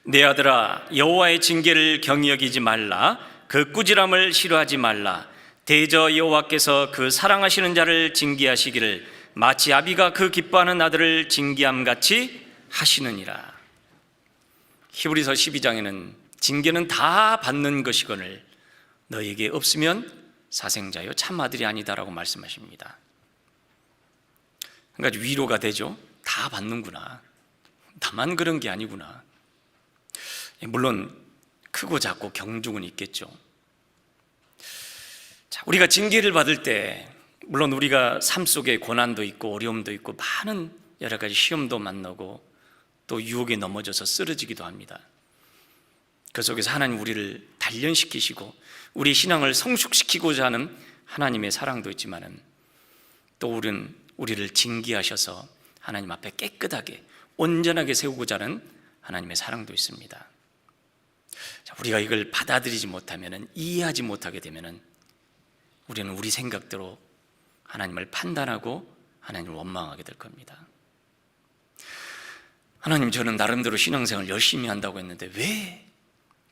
내 아들아, 여호와의 징계를 경히 여기지 말라. 그 꾸지람을 싫어하지 말라. 대저 여호와께서 그 사랑하시는 자를 징계하시기를 마치 아비가 그 기뻐하는 아들을 징계함같이 하시느니라. 히브리서 12장에는 징계는 다 받는 것이거늘 너에게 없으면 사생자여 참 아들이 아니다라고 말씀하십니다. 그러니까 위로가 되죠. 다 받는구나, 나만 그런 게 아니구나. 물론 크고 작고 경중은 있겠죠. 자, 우리가 징계를 받을 때 물론 우리가 삶 속에 고난도 있고 어려움도 있고 많은 여러 가지 시험도 만나고 또 유혹에 넘어져서 쓰러지기도 합니다. 그 속에서 하나님 우리를 단련시키시고 우리 신앙을 성숙시키고자 하는 하나님의 사랑도 있지만은 또 우리를 징계하셔서 하나님 앞에 깨끗하게 온전하게 세우고자 하는 하나님의 사랑도 있습니다. 자, 우리가 이걸 받아들이지 못하면, 이해하지 못하게 되면 우리는 우리 생각대로 하나님을 판단하고 하나님을 원망하게 될 겁니다. 하나님, 저는 나름대로 신앙생활 열심히 한다고 했는데 왜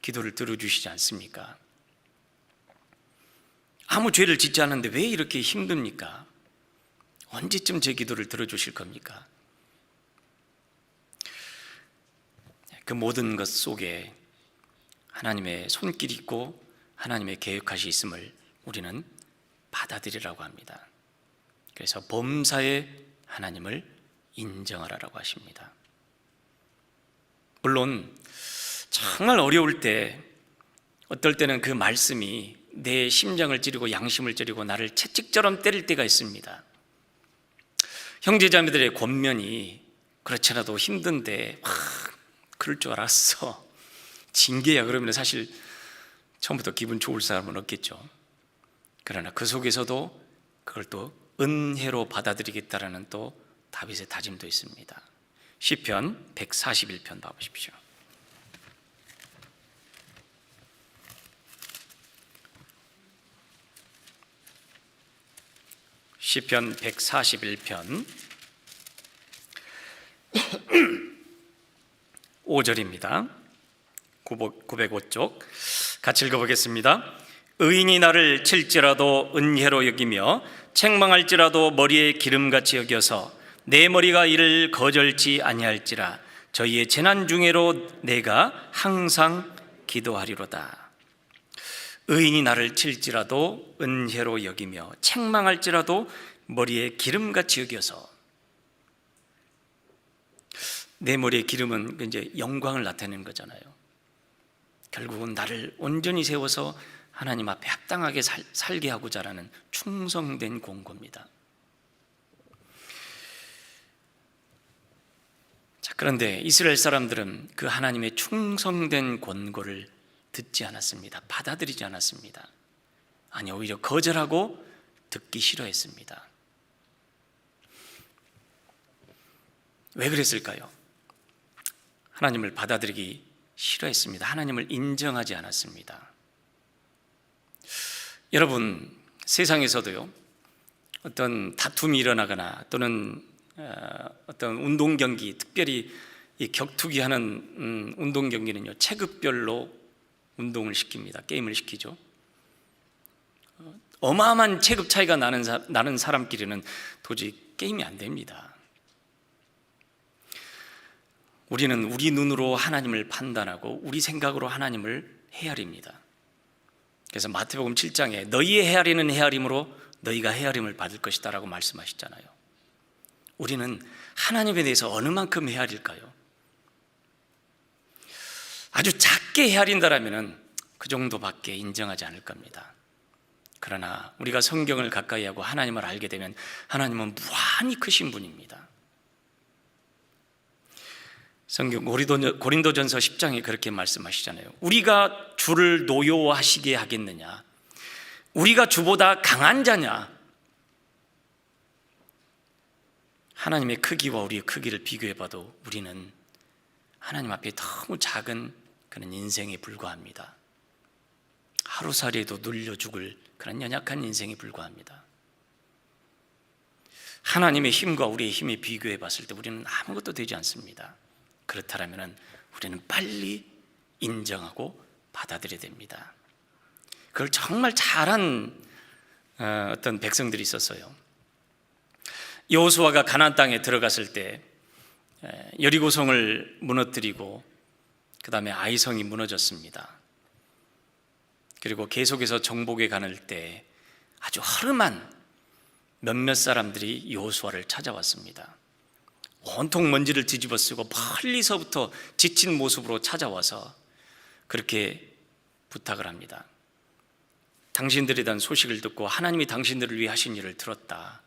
기도를 들어주시지 않습니까? 아무 죄를 짓지 않았는데 왜 이렇게 힘듭니까? 언제쯤 제 기도를 들어주실 겁니까? 그 모든 것 속에 하나님의 손길이 있고 하나님의 계획하시 있음을 우리는 받아들이라고 합니다. 그래서 범사의 하나님을 인정하라고 하십니다. 물론 정말 어려울 때, 어떨 때는 그 말씀이 내 심장을 찌르고 양심을 찌르고 나를 채찍처럼 때릴 때가 있습니다. 형제자매들의 권면이 그렇지 않아도 힘든데 그럴 줄 알았어, 징계야, 그러면 사실 처음부터 기분 좋을 사람은 없겠죠. 그러나 그 속에서도 그걸 또 은혜로 받아들이겠다라는 또 다윗의 다짐도 있습니다. 시편 141편 봐보십시오. 시편 141편 5절입니다. 905쪽 같이 읽어보겠습니다. 의인이 나를 칠지라도 은혜로 여기며 책망할지라도 머리에 기름같이 여겨서 내 머리가 이를 거절치 아니할지라. 저희의 재난 중에로 내가 항상 기도하리로다. 의인이 나를 칠지라도 은혜로 여기며 책망할지라도 머리에 기름같이 여겨서. 내 머리에 기름은 이제 영광을 나타내는 거잖아요. 결국은 나를 온전히 세워서 하나님 앞에 합당하게 살게 하고자 하는 충성된 공고입니다. 자, 그런데 이스라엘 사람들은 그 하나님의 충성된 권고를 듣지 않았습니다. 받아들이지 않았습니다. 아니, 오히려 거절하고 듣기 싫어했습니다. 왜 그랬을까요? 하나님을 받아들이기 싫어했습니다. 하나님을 인정하지 않았습니다. 여러분, 세상에서도요, 어떤 다툼이 일어나거나 또는 어떤 운동 경기, 특별히 이 격투기 하는 운동 경기는요, 체급별로 운동을 시킵니다. 게임을 시키죠. 어마어마한 체급 차이가 나는 사람끼리는 도저히 게임이 안 됩니다. 우리는 우리 눈으로 하나님을 판단하고 우리 생각으로 하나님을 헤아립니다. 그래서 마태복음 7장에 너희의 헤아리는 헤아림으로 너희가 헤아림을 받을 것이다 라고 말씀하셨잖아요. 우리는 하나님에 대해서 어느 만큼 헤아릴까요? 아주 작게 헤아린다라면 그 정도밖에 인정하지 않을 겁니다. 그러나 우리가 성경을 가까이 하고 하나님을 알게 되면 하나님은 무한히 크신 분입니다. 성경 고린도전서 10장에 그렇게 말씀하시잖아요. 우리가 주를 노여워하시게 하겠느냐? 우리가 주보다 강한 자냐? 하나님의 크기와 우리의 크기를 비교해봐도 우리는 하나님 앞에 너무 작은 그런 인생에 불과합니다. 하루살이에도 눌려 죽을 그런 연약한 인생에 불과합니다. 하나님의 힘과 우리의 힘에 비교해 봤을 때 우리는 아무것도 되지 않습니다. 그렇다면 우리는 빨리 인정하고 받아들여야 됩니다. 그걸 정말 잘한 어떤 백성들이 있었어요. 여호수아가 가나안 땅에 들어갔을 때 여리고성을 무너뜨리고 그 다음에 아이성이 무너졌습니다. 그리고 계속해서 정복에 가는 때 아주 허름한 몇몇 사람들이 여호수아를 찾아왔습니다. 온통 먼지를 뒤집어 쓰고 멀리서부터 지친 모습으로 찾아와서 그렇게 부탁을 합니다. 당신들에 대한 소식을 듣고 하나님이 당신들을 위해 하신 일을 들었다.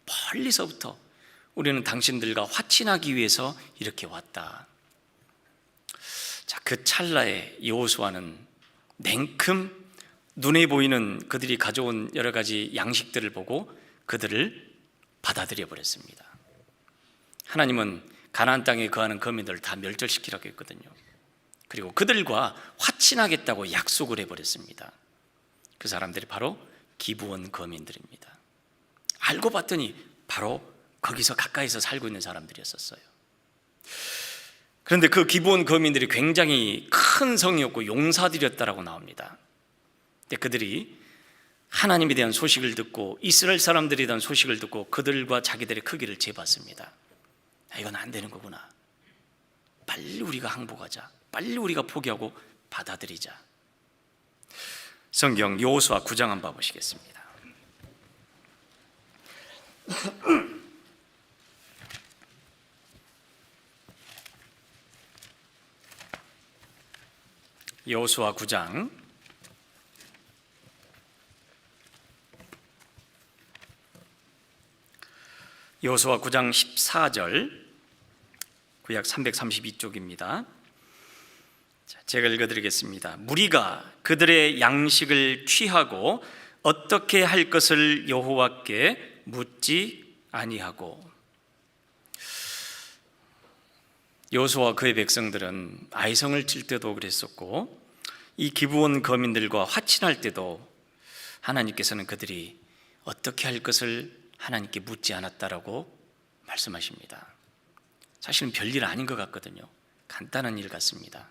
멀리서부터 우리는 당신들과 화친하기 위해서 이렇게 왔다. 자, 그 찰나에 여호수아는 냉큼 눈에 보이는 그들이 가져온 여러 가지 양식들을 보고 그들을 받아들여 버렸습니다. 하나님은 가나안 땅에 거하는 거민들을 다 멸절시키라고 했거든요. 그리고 그들과 화친하겠다고 약속을 해버렸습니다. 그 사람들이 바로 기브온 거민들입니다. 알고 봤더니 바로 거기서 가까이서 살고 있는 사람들이었어요. 그런데 그 기브온 거민들이 굉장히 큰 성이었고 용사들이었다라고 나옵니다. 근데 그들이 하나님에 대한 소식을 듣고 이스라엘 사람들에 대한 소식을 듣고 그들과 자기들의 크기를 재봤습니다. 이건 안 되는 거구나. 빨리 우리가 항복하자. 빨리 우리가 포기하고 받아들이자. 성경 여호수아 9장 한번 봐보시겠습니다. 여호수아 9장 14절, 구약 332쪽입니다. 제가 읽어드리겠습니다. 무리가 그들의 양식을 취하고 어떻게 할 것을 여호와께 묻지 아니하고. 여호수아와 그의 백성들은 아이성을 칠 때도 그랬었고 이 기브온 거민들과 화친할 때도 하나님께서는 그들이 어떻게 할 것을 하나님께 묻지 않았다라고 말씀하십니다. 사실은 별일 아닌 것 같거든요. 간단한 일 같습니다.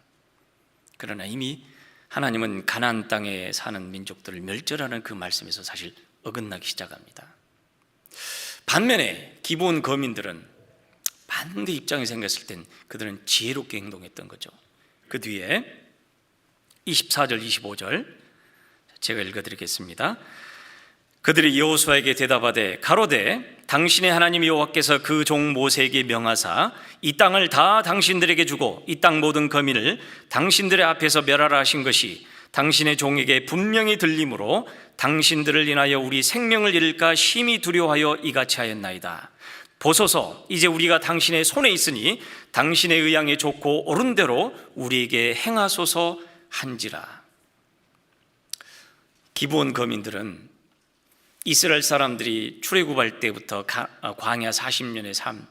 그러나 이미 하나님은 가나안 땅에 사는 민족들을 멸절하는 그 말씀에서 사실 어긋나기 시작합니다. 반면에 기브온 거민들은 반대 입장이 생겼을 땐 그들은 지혜롭게 행동했던 거죠. 그 뒤에 24절 25절 제가 읽어드리겠습니다. 그들이 여호수아에게 대답하되 가로되 당신의 하나님 여호와께서 그 종 모세에게 명하사 이 땅을 다 당신들에게 주고 이 땅 모든 거민을 당신들의 앞에서 멸하라 하신 것이 당신의 종에게 분명히 들림으로 당신들을 인하여 우리 생명을 잃을까 심히 두려워하여 이같이 하였나이다. 보소서, 이제 우리가 당신의 손에 있으니 당신의 의향에 좋고 옳은 대로 우리에게 행하소서 한지라. 기브온 거민들은 이스라엘 사람들이 출애굽할 때부터 광야 40년의 삶,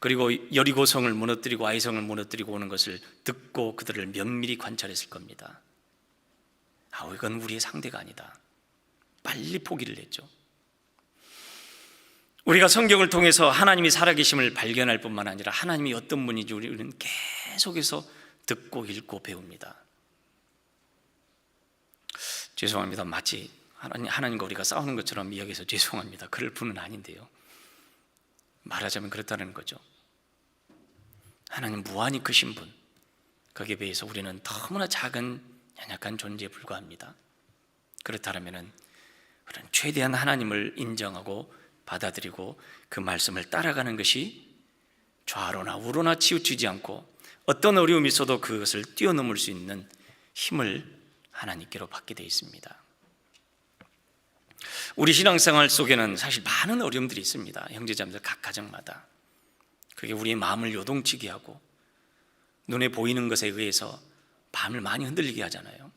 그리고 여리고성을 무너뜨리고 아이성을 무너뜨리고 오는 것을 듣고 그들을 면밀히 관찰했을 겁니다. 이건 우리의 상대가 아니다. 빨리 포기를 했죠. 우리가 성경을 통해서 하나님이 살아계심을 발견할 뿐만 아니라 하나님이 어떤 분인지 우리는 계속해서 듣고 읽고 배웁니다. 죄송합니다. 마치 하나님과 우리가 싸우는 것처럼 이야기해서 죄송합니다. 그럴 분은 아닌데요. 말하자면 그렇다는 거죠. 하나님 무한히 크신 분, 거기에 비해서 우리는 너무나 작은 연약한 존재에 불과합니다. 그렇다면 우리는 최대한 하나님을 인정하고 받아들이고 그 말씀을 따라가는 것이 좌로나 우로나 치우치지 않고 어떤 어려움이 있어도 그것을 뛰어넘을 수 있는 힘을 하나님께로 받게 되어 있습니다. 우리 신앙생활 속에는 사실 많은 어려움들이 있습니다. 형제자매들 각 가정마다. 그게 우리의 마음을 요동치게 하고 눈에 보이는 것에 의해서 마음을 많이 흔들리게 하잖아요.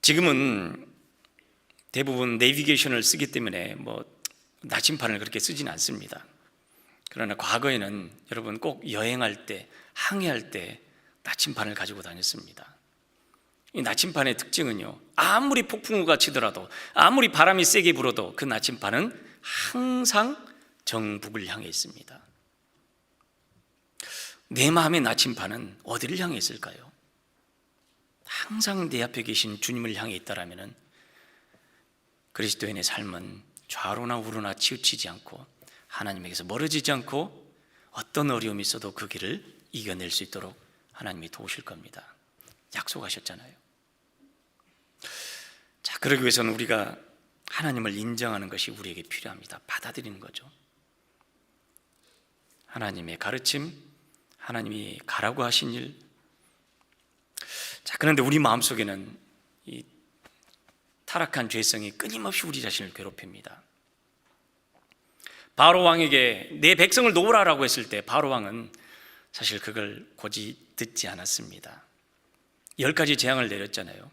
지금은 대부분 내비게이션을 쓰기 때문에 나침판을 그렇게 쓰지는 않습니다. 그러나 과거에는 여러분 꼭 여행할 때, 항해할 때 나침판을 가지고 다녔습니다. 이 나침판의 특징은요, 아무리 폭풍우가 치더라도, 아무리 바람이 세게 불어도 그 나침판은 항상 정북을 향해 있습니다. 내 마음의 나침판은 어디를 향해 있을까요? 항상 내 앞에 계신 주님을 향해 있다라면 그리스도인의 삶은 좌로나 우로나 치우치지 않고 하나님에게서 멀어지지 않고 어떤 어려움이 있어도 그 길을 이겨낼 수 있도록 하나님이 도우실 겁니다. 약속하셨잖아요. 자, 그러기 위해서는 우리가 하나님을 인정하는 것이 우리에게 필요합니다. 받아들이는 거죠. 하나님의 가르침, 하나님이 가라고 하신 일. 자, 그런데 우리 마음속에는 이 타락한 죄성이 끊임없이 우리 자신을 괴롭힙니다. 바로 왕에게 내 백성을 놓으라라고 했을 때 바로 왕은 사실 그걸 고지 듣지 않았습니다. 10가지 재앙을 내렸잖아요.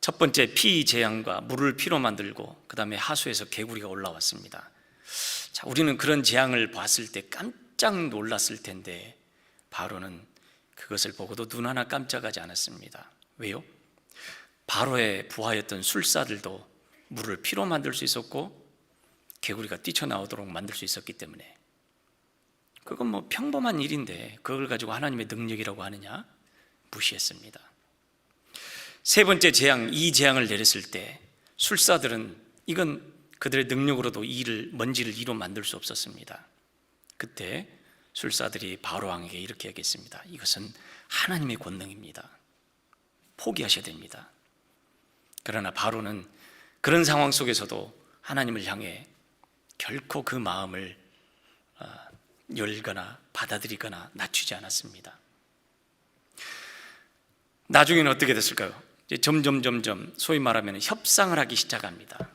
첫 번째 피 재앙과 물을 피로 만들고 그 다음에 하수에서 개구리가 올라왔습니다. 자, 우리는 그런 재앙을 봤을 때 깜짝 놀랐을 텐데 바로는 그것을 보고도 눈 하나 깜짝하지 않았습니다. 왜요? 바로의 부하였던 술사들도 물을 피로 만들 수 있었고 개구리가 뛰쳐나오도록 만들 수 있었기 때문에 그건 평범한 일인데 그걸 가지고 하나님의 능력이라고 하느냐? 무시했습니다. 세 번째 재앙, 이 재앙을 내렸을 때 술사들은 이건 그들의 능력으로도 먼지를 이로 만들 수 없었습니다. 그때 술사들이 바로 왕에게 이렇게 얘기했습니다. 이것은 하나님의 권능입니다. 포기하셔야 됩니다. 그러나 바로는 그런 상황 속에서도 하나님을 향해 결코 그 마음을 열거나 받아들이거나 낮추지 않았습니다. 나중에는 어떻게 됐을까요? 이제 점점 소위 말하면 협상을 하기 시작합니다.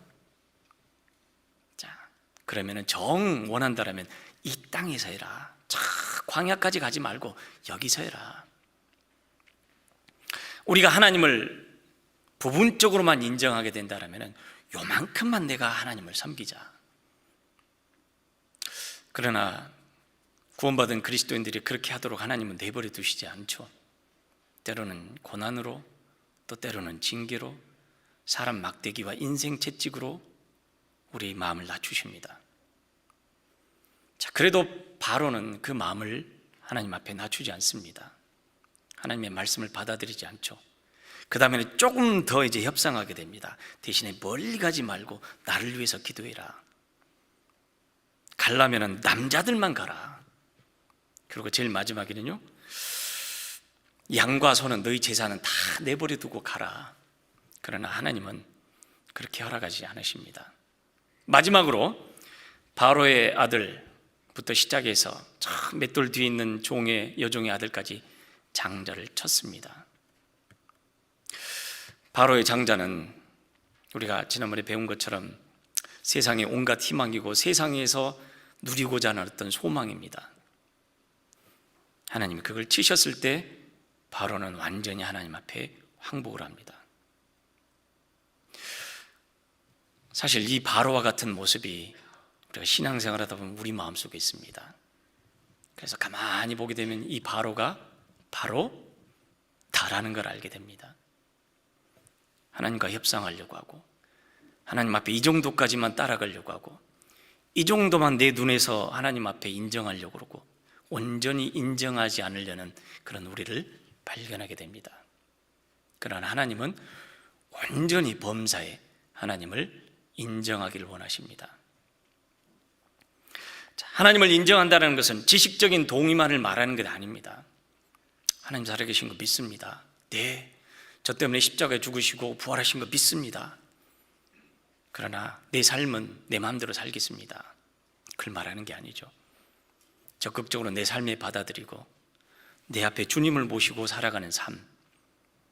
자, 그러면 정 원한다라면 이 땅에서 해라. 광야까지 가지 말고 여기서 해라. 우리가 하나님을 부분적으로만 인정하게 된다면 요만큼만 내가 하나님을 섬기자. 그러나 구원받은 그리스도인들이 그렇게 하도록 하나님은 내버려 두시지 않죠. 때로는 고난으로, 또 때로는 징계로, 사람 막대기와 인생 채찍으로 우리 마음을 낮추십니다. 자, 그래도 바로는 그 마음을 하나님 앞에 낮추지 않습니다. 하나님의 말씀을 받아들이지 않죠. 그 다음에는 조금 더 이제 협상하게 됩니다. 대신에 멀리 가지 말고 나를 위해서 기도해라. 가려면 남자들만 가라. 그리고 제일 마지막에는요, 양과 소는 너희 제사는 다 내버려 두고 가라. 그러나 하나님은 그렇게 허락하지 않으십니다. 마지막으로 바로의 아들부터 시작해서 저 맷돌 뒤에 있는 여종의 아들까지 장자를 쳤습니다. 바로의 장자는 우리가 지난번에 배운 것처럼 세상의 온갖 희망이고 세상에서 누리고자 하는 어떤 소망입니다. 하나님이 그걸 치셨을 때 바로는 완전히 하나님 앞에 항복을 합니다. 사실 이 바로와 같은 모습이 우리가 신앙생활하다 보면 우리 마음속에 있습니다. 그래서 가만히 보게 되면 이 바로가 바로 다라는 걸 알게 됩니다. 하나님과 협상하려고 하고, 하나님 앞에 이 정도까지만 따라가려고 하고, 이 정도만 내 눈에서 하나님 앞에 인정하려고 그러고, 온전히 인정하지 않으려는 그런 우리를 발견하게 됩니다. 그러나 하나님은 온전히 범사에 하나님을 인정하기를 원하십니다. 하나님을 인정한다는 것은 지식적인 동의만을 말하는 것 아닙니다. 하나님 살아계신 거 믿습니다. 네, 저 때문에 십자가에 죽으시고 부활하신 거 믿습니다. 그러나 내 삶은 내 마음대로 살겠습니다, 그걸 말하는 게 아니죠. 적극적으로 내 삶에 받아들이고 내 앞에 주님을 모시고 살아가는 삶,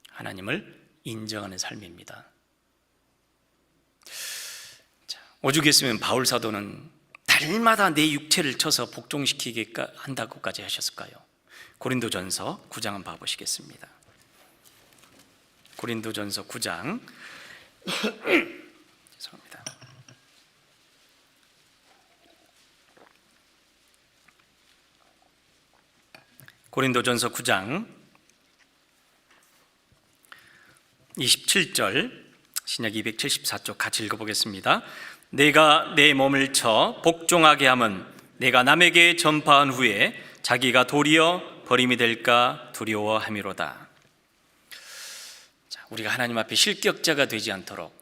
하나님을 인정하는 삶입니다. 오죽했으면 바울 사도는 달마다 내 육체를 쳐서 복종시키게 한다고까지 하셨을까요? 고린도전서 9장 한번 봐보시겠습니다. 고린도전서 9장 죄송합니다. 고린도전서 9장 27절, 신약 274쪽 같이 읽어보겠습니다. 내가 내 몸을 쳐 복종하게 함은 내가 남에게 전파한 후에 자기가 도리어 버림이 될까 두려워함이로다. 우리가 하나님 앞에 실격자가 되지 않도록,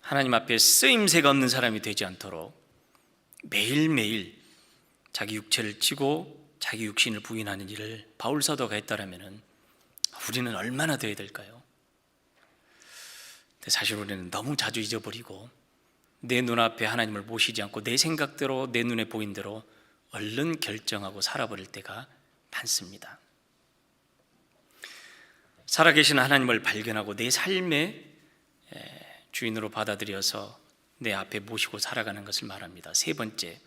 하나님 앞에 쓰임새가 없는 사람이 되지 않도록 매일매일 자기 육체를 치고 자기 육신을 부인하는 일을 바울 사도가 했다라면 우리는 얼마나 돼야 될까요? 근데 사실 우리는 너무 자주 잊어버리고 내 눈앞에 하나님을 모시지 않고 내 생각대로, 내 눈에 보인 대로 얼른 결정하고 살아버릴 때가 많습니다. 살아계신 하나님을 발견하고 내 삶의 주인으로 받아들여서 내 앞에 모시고 살아가는 것을 말합니다. 세 번째,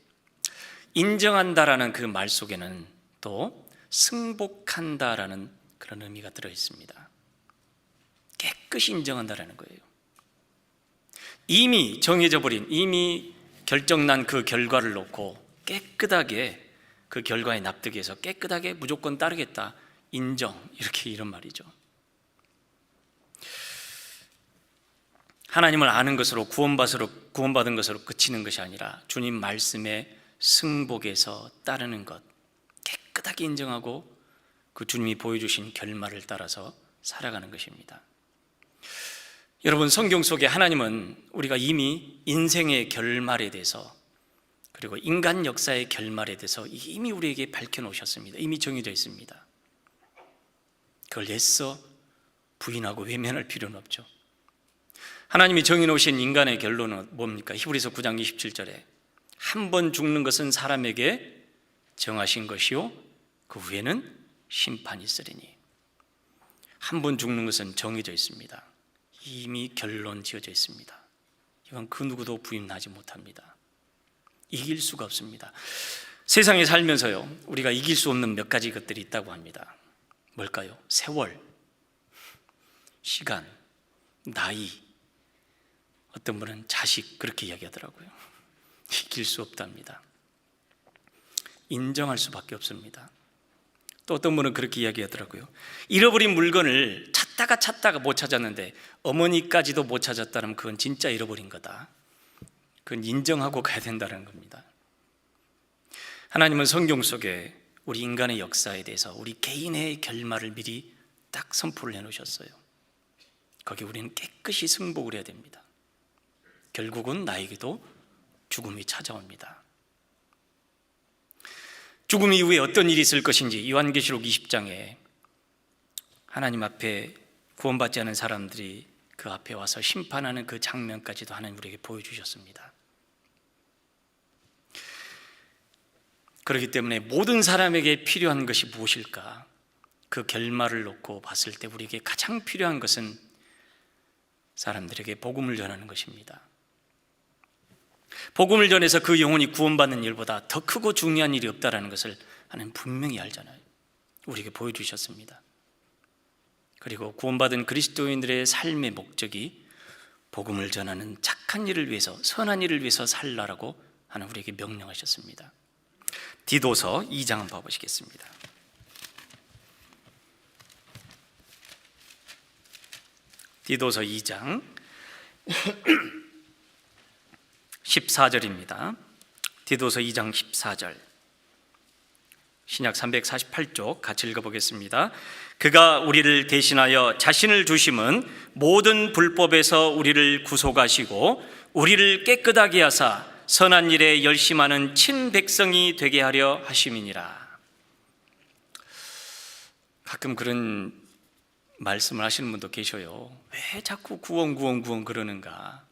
인정한다라는 그 말 속에는 또 승복한다라는 그런 의미가 들어있습니다. 깨끗이 인정한다라는 거예요. 이미 정해져 버린, 이미 결정난 그 결과를 놓고 깨끗하게 그 결과에 납득해서 깨끗하게 무조건 따르겠다, 인정, 이런 말이죠. 하나님을 아는 것으로 구원받은 것으로 그치는 것이 아니라 주님 말씀에 승복해서 따르는 것, 깨끗하게 인정하고 그 주님이 보여주신 결말을 따라서 살아가는 것입니다. 여러분, 성경 속에 하나님은 우리가 이미 인생의 결말에 대해서, 그리고 인간 역사의 결말에 대해서 이미 우리에게 밝혀놓으셨습니다. 이미 정해져 있습니다. 그걸 애써 부인하고 외면할 필요는 없죠. 하나님이 정해놓으신 인간의 결론은 뭡니까? 히브리서 9장 27절에 한 번 죽는 것은 사람에게 정하신 것이요 그 후에는 심판이 있으리니. 한 번 죽는 것은 정해져 있습니다. 이미 결론 지어져 있습니다. 이건 그 누구도 부인하지 못합니다. 이길 수가 없습니다. 세상에 살면서요, 우리가 이길 수 없는 몇 가지 것들이 있다고 합니다. 뭘까요? 세월, 시간, 나이, 어떤 분은 자식, 그렇게 이야기하더라고요. 이길 수 없답니다. 인정할 수밖에 없습니다. 또 어떤 분은 그렇게 이야기하더라고요. 잃어버린 물건을 찾다가 못 찾았는데 어머니까지도 못 찾았다면 그건 진짜 잃어버린 거다. 그건 인정하고 가야 된다는 겁니다. 하나님은 성경 속에 우리 인간의 역사에 대해서 우리 개인의 결말을 미리 딱 선포를 해놓으셨어요. 거기 우리는 깨끗이 승복을 해야 됩니다. 결국은 나에게도 죽음이 찾아옵니다. 죽음 이후에 어떤 일이 있을 것인지 요한계시록 20장에 하나님 앞에 구원받지 않은 사람들이 그 앞에 와서 심판하는 그 장면까지도 하나님 우리에게 보여주셨습니다. 그렇기 때문에 모든 사람에게 필요한 것이 무엇일까? 그 결말을 놓고 봤을 때 우리에게 가장 필요한 것은 사람들에게 복음을 전하는 것입니다. 복음을 전해서 그 영혼이 구원받는 일보다 더 크고 중요한 일이 없다는 것을 하나님 분명히 알잖아요. 우리에게 보여주셨습니다. 그리고 구원받은 그리스도인들의 삶의 목적이 복음을 전하는 착한 일을 위해서, 선한 일을 위해서 살라라고 하나님 우리에게 명령하셨습니다. 디도서 2장 한번 봐보시겠습니다. 디도서 2장 14절입니다. 디도서 2장 14절, 신약 348쪽 같이 읽어보겠습니다. 그가 우리를 대신하여 자신을 주심은 모든 불법에서 우리를 구속하시고 우리를 깨끗하게 하사 선한 일에 열심하는 친백성이 되게 하려 하심이니라. 가끔 그런 말씀을 하시는 분도 계셔요. 왜 자꾸 구원 그러는가?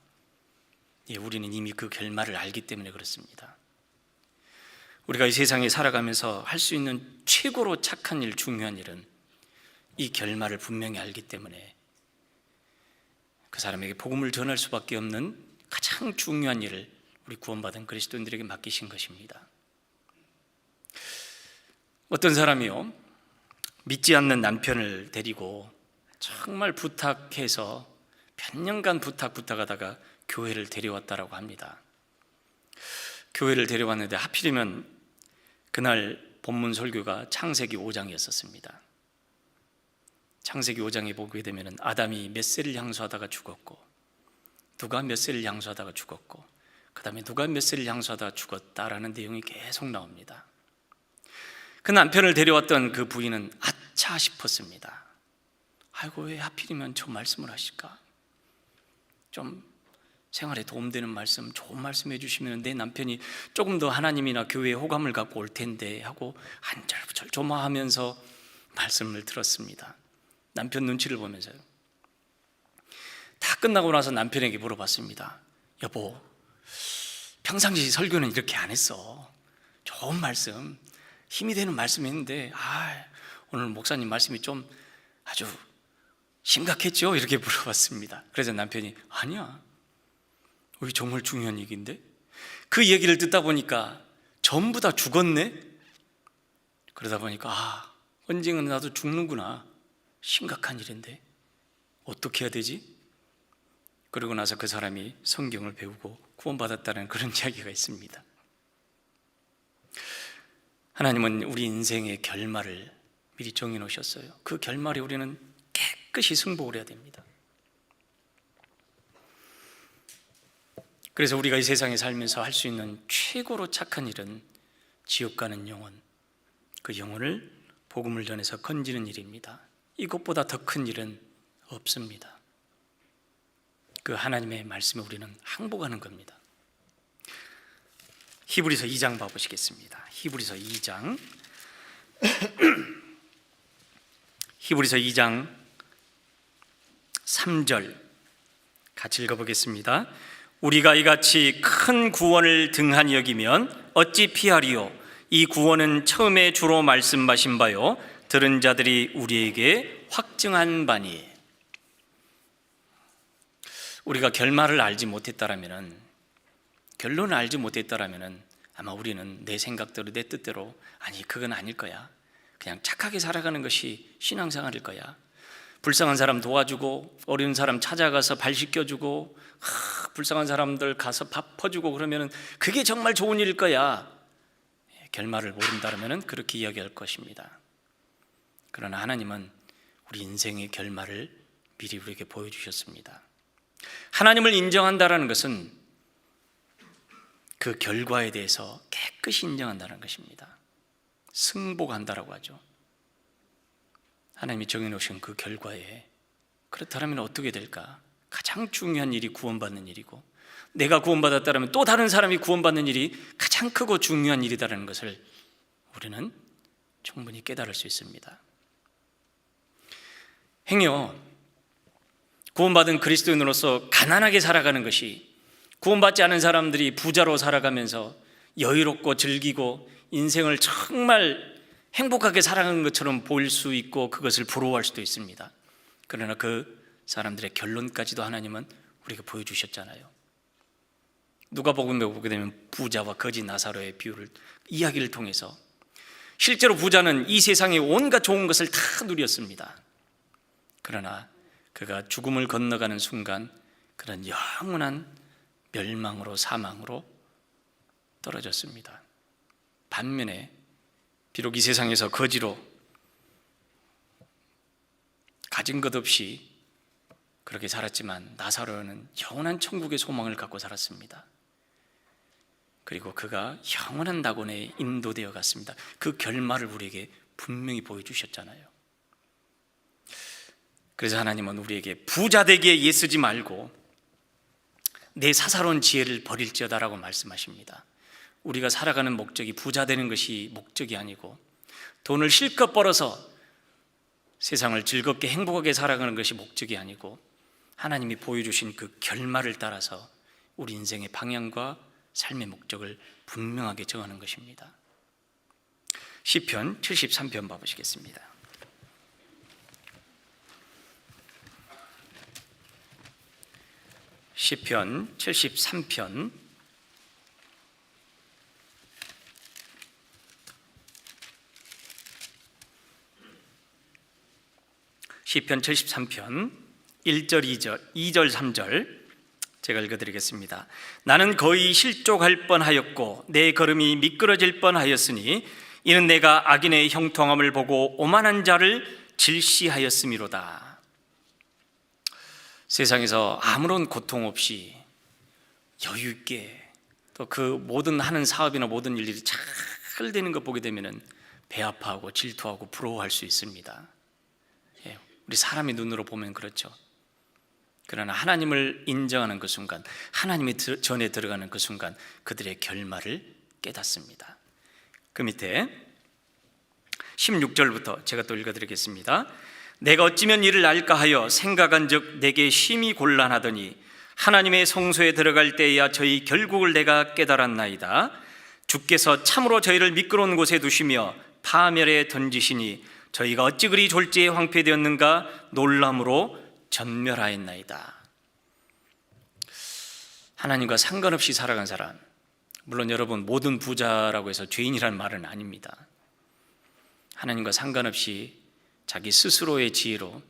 예, 우리는 이미 그 결말을 알기 때문에 그렇습니다. 우리가 이 세상에 살아가면서 할 수 있는 최고로 착한 일, 중요한 일은 이 결말을 분명히 알기 때문에 그 사람에게 복음을 전할 수밖에 없는 가장 중요한 일을 우리 구원받은 그리스도인들에게 맡기신 것입니다. 어떤 사람이요, 믿지 않는 남편을 데리고 정말 부탁해서 몇 년간 부탁하다가 교회를 데려왔다라고 합니다. 교회를 데려왔는데 하필이면 그날 본문 설교가 창세기 5장이었습니다. 창세기 5장에 보게 되면 아담이 몇 세를 향수하다가 죽었고, 누가 몇 세를 향수하다가 죽었고, 그 다음에 누가 몇 세를 향수하다가 죽었다라는 내용이 계속 나옵니다. 그 남편을 데려왔던 그 부인은 아차 싶었습니다. 아이고, 왜 하필이면 저 말씀을 하실까? 좀 생활에 도움되는 말씀, 좋은 말씀 해주시면 내 남편이 조금 더 하나님이나 교회에 호감을 갖고 올 텐데 하고 한절부절 조마하면서 말씀을 들었습니다. 남편 눈치를 보면서요. 다 끝나고 나서 남편에게 물어봤습니다. 여보, 평상시 설교는 이렇게 안 했어. 좋은 말씀, 힘이 되는 말씀 했는데 오늘 목사님 말씀이 좀 아주 심각했죠? 이렇게 물어봤습니다. 그래서 남편이 아니야, 이게 정말 중요한 얘기인데? 그 얘기를 듣다 보니까 전부 다 죽었네? 그러다 보니까 언젠가 나도 죽는구나, 심각한 일인데 어떻게 해야 되지? 그러고 나서 그 사람이 성경을 배우고 구원받았다는 그런 이야기가 있습니다. 하나님은 우리 인생의 결말을 미리 정해놓으셨어요. 그 결말에 우리는 깨끗이 승복을 해야 됩니다. 그래서 우리가 이 세상에 살면서 할 수 있는 최고로 착한 일은 지옥 가는 영혼, 그 영혼을 복음을 전해서 건지는 일입니다. 이것보다 더 큰 일은 없습니다. 그 하나님의 말씀에 우리는 항복하는 겁니다. 히브리서 2장 봐보시겠습니다. 히브리서 2장 히브리서 2장 3절 같이 읽어보겠습니다. 우리가 이같이 큰 구원을 등한히 여기면 어찌 피하리요? 이 구원은 처음에 주로 말씀하신 바요 들은 자들이 우리에게 확증한 바니. 우리가 결말을 알지 못했다라면, 결론을 알지 못했다라면 아마 우리는 내 생각대로, 내 뜻대로 아니 그건 아닐 거야, 그냥 착하게 살아가는 것이 신앙생활일 거야, 불쌍한 사람 도와주고 어려운 사람 찾아가서 발 씻겨주고 불쌍한 사람들 가서 밥 퍼주고 그러면 그게 정말 좋은 일일 거야. 결말을 모른다면 그렇게 이야기할 것입니다. 그러나 하나님은 우리 인생의 결말을 미리 우리에게 보여주셨습니다. 하나님을 인정한다는 것은 그 결과에 대해서 깨끗이 인정한다는 것입니다. 승복한다라고 하죠. 하나님이 정해놓으신 그 결과에, 그렇다면 어떻게 될까? 가장 중요한 일이 구원받는 일이고, 내가 구원받았다면 또 다른 사람이 구원받는 일이 가장 크고 중요한 일이다라는 것을 우리는 충분히 깨달을 수 있습니다. 행여 구원받은 그리스도인으로서 가난하게 살아가는 것이, 구원받지 않은 사람들이 부자로 살아가면서 여유롭고 즐기고 인생을 정말 행복하게 살아가는 것처럼 보일 수 있고 그것을 부러워할 수도 있습니다. 그러나 그 사람들의 결론까지도 하나님은 우리가 보여주셨잖아요. 누가복음에 보게 되면 부자와 거지 나사로의 비유를, 이야기를 통해서 실제로 부자는 이 세상의 온갖 좋은 것을 다 누렸습니다. 그러나 그가 죽음을 건너가는 순간 그런 영원한 멸망으로, 사망으로 떨어졌습니다. 반면에 비록 이 세상에서 거지로 가진 것 없이 그렇게 살았지만 나사로는 영원한 천국의 소망을 갖고 살았습니다. 그리고 그가 영원한 낙원에 인도되어 갔습니다. 그 결말을 우리에게 분명히 보여주셨잖아요. 그래서 하나님은 우리에게 부자 되기에 애쓰지 말고 내 사사로운 지혜를 버릴지어다라고 말씀하십니다. 우리가 살아가는 목적이 부자 되는 것이 목적이 아니고 돈을 실컷 벌어서 세상을 즐겁게 행복하게 살아가는 것이 목적이 아니고 하나님이 보여주신 그 결말을 따라서 우리 인생의 방향과 삶의 목적을 분명하게 정하는 것입니다. 시편 73편 봐보시겠습니다. 시편 73편 1절 2절 3절 제가 읽어드리겠습니다. 나는 거의 실족할 뻔하였고 내 걸음이 미끄러질 뻔하였으니 이는 내가 악인의 형통함을 보고 오만한 자를 질시하였음이로다. 세상에서 아무런 고통 없이 여유 있게 또 그 모든 하는 사업이나 모든 일들이 잘 되는 것 보게 되면 배 아파하고 질투하고 부러워할 수 있습니다. 우리 사람의 눈으로 보면 그렇죠. 그러나 하나님을 인정하는 그 순간, 하나님의 전에 들어가는 그 순간 그들의 결말을 깨닫습니다. 그 밑에 16절부터 제가 또 읽어드리겠습니다. 내가 어찌면 이를 알까 하여 생각한 즉 내게 심히 곤란하더니 하나님의 성소에 들어갈 때에야 저희 결국을 내가 깨달았나이다. 주께서 참으로 저희를 미끄러운 곳에 두시며 파멸에 던지시니 저희가 어찌 그리 졸지에 황폐되었는가 놀람으로 전멸하였나이다. 하나님과 상관없이 살아간 사람, 물론 여러분 모든 부자라고 해서 죄인이라는 말은 아닙니다. 하나님과 상관없이 자기 스스로의 지혜로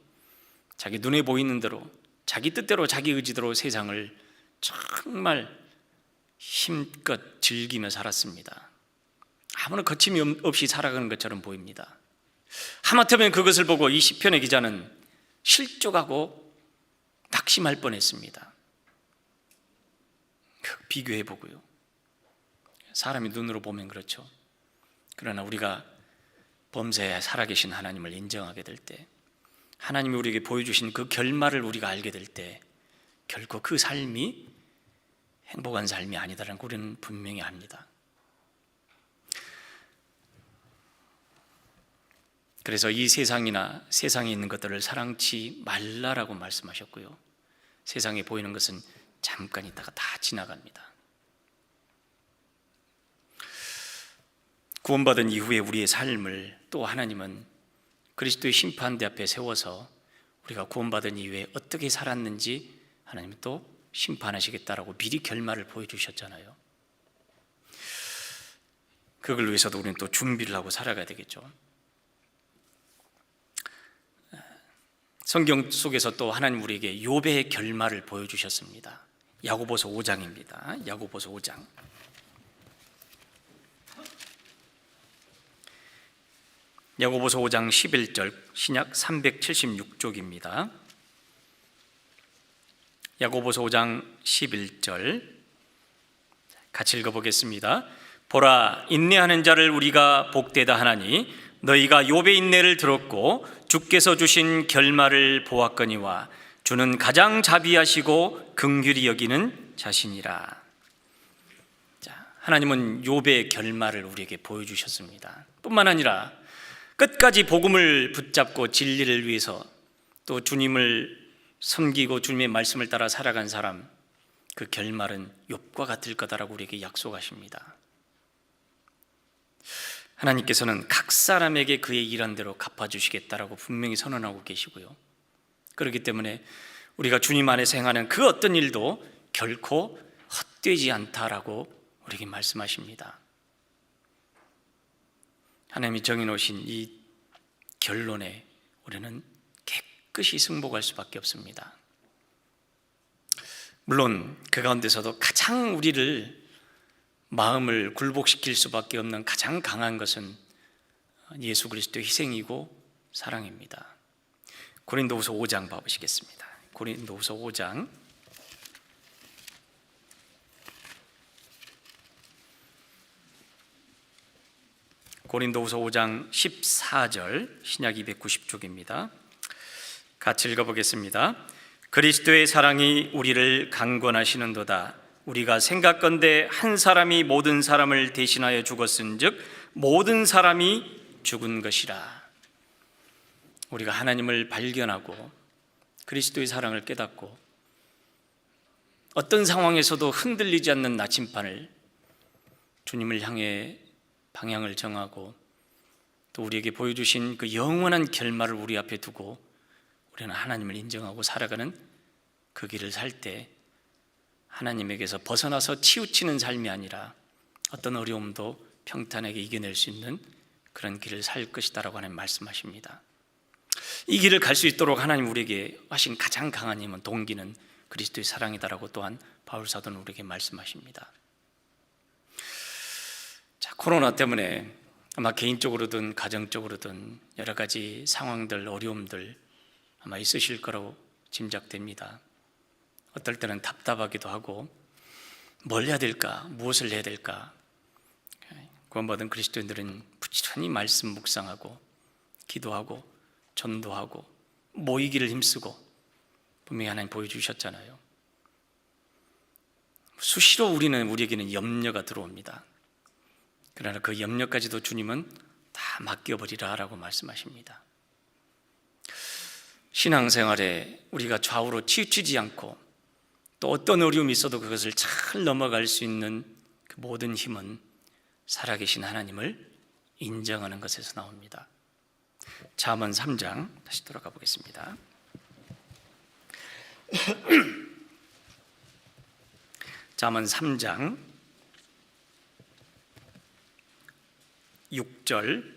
자기 눈에 보이는 대로 자기 뜻대로 자기 의지대로 세상을 정말 힘껏 즐기며 살았습니다. 아무런 거침이 없이 살아가는 것처럼 보입니다. 하마터면 그것을 보고 이 시편의 기자는 실족하고 낙심할 뻔했습니다. 비교해 보고요. 사람이 눈으로 보면 그렇죠. 그러나 우리가 범사에 살아계신 하나님을 인정하게 될 때, 하나님이 우리에게 보여주신 그 결말을 우리가 알게 될 때 결코 그 삶이 행복한 삶이 아니다라는 걸 우리는 분명히 압니다. 그래서 이 세상이나 세상에 있는 것들을 사랑치 말라라고 말씀하셨고요. 세상에 보이는 것은 잠깐 있다가 다 지나갑니다. 구원받은 이후에 우리의 삶을 또 하나님은 그리스도의 심판대 앞에 세워서 우리가 구원받은 이후에 어떻게 살았는지 하나님은 또 심판하시겠다라고 미리 결말을 보여주셨잖아요. 그걸 위해서도 우리는 또 준비를 하고 살아가야 되겠죠. 성경 속에서 또 하나님 우리에게 욥의 결말을 보여주셨습니다. 야고보서 5장입니다. 야고보서 5장. 야고보서 5장 11절 신약 376쪽입니다. 야고보서 5장 11절 같이 읽어보겠습니다. 보라, 인내하는 자를 우리가 복되다 하나니 너희가 욥의 인내를 들었고 주께서 주신 결말을 보았거니와 주는 가장 자비하시고 긍휼히 여기는 자신이라. 자, 하나님은 욥의 결말을 우리에게 보여주셨습니다. 뿐만 아니라 끝까지 복음을 붙잡고 진리를 위해서 또 주님을 섬기고 주님의 말씀을 따라 살아간 사람, 그 결말은 욥과 같을 거다라고 우리에게 약속하십니다. 하나님께서는 각 사람에게 그의 일한 대로 갚아주시겠다라고 분명히 선언하고 계시고요. 그렇기 때문에 우리가 주님 안에서 행하는 그 어떤 일도 결코 헛되지 않다라고 우리에게 말씀하십니다. 하나님이 정해놓으신 이 결론에 우리는 깨끗이 승복할 수밖에 없습니다. 물론 그 가운데서도 가장 우리를 마음을 굴복시킬 수밖에 없는 가장 강한 것은 예수 그리스도의 희생이고 사랑입니다. 고린도후서 5장 봐보시겠습니다. 고린도후서 5장 고린도후서 5장 14절, 신약 290쪽입니다. 같이 읽어보겠습니다. 그리스도의 사랑이 우리를 강권하시는도다. 우리가 생각건대 한 사람이 모든 사람을 대신하여 죽었은즉 모든 사람이 죽은 것이라. 우리가 하나님을 발견하고 그리스도의 사랑을 깨닫고 어떤 상황에서도 흔들리지 않는 나침반을 주님을 향해 방향을 정하고 또 우리에게 보여주신 그 영원한 결말을 우리 앞에 두고 우리는 하나님을 인정하고 살아가는 그 길을 살 때 하나님에게서 벗어나서 치우치는 삶이 아니라 어떤 어려움도 평탄하게 이겨낼 수 있는 그런 길을 살 것이다라고 하나님 말씀하십니다. 이 길을 갈 수 있도록 하나님 우리에게 하신 가장 강한 힘은 동기는 그리스도의 사랑이다라고 또한 바울 사도는 우리에게 말씀하십니다. 자, 코로나 때문에 아마 개인적으로든 가정적으로든 여러 가지 상황들, 어려움들 아마 있으실 거라고 짐작됩니다. 어떨 때는 답답하기도 하고 뭘 해야 될까, 무엇을 해야 될까. 구원받은 그리스도인들은 부지런히 말씀 묵상하고 기도하고 전도하고 모이기를 힘쓰고 분명히 하나님 보여주셨잖아요. 수시로 우리에게는 염려가 들어옵니다. 그러나 그 염려까지도 주님은 다 맡겨버리라 라고 말씀하십니다. 신앙생활에 우리가 좌우로 치우치지 않고 또 어떤 어려움이 있어도 그것을 잘 넘어갈 수 있는 그 모든 힘은 살아계신 하나님을 인정하는 것에서 나옵니다. 잠언 3장 다시 돌아가 보겠습니다. 잠언 3장 6절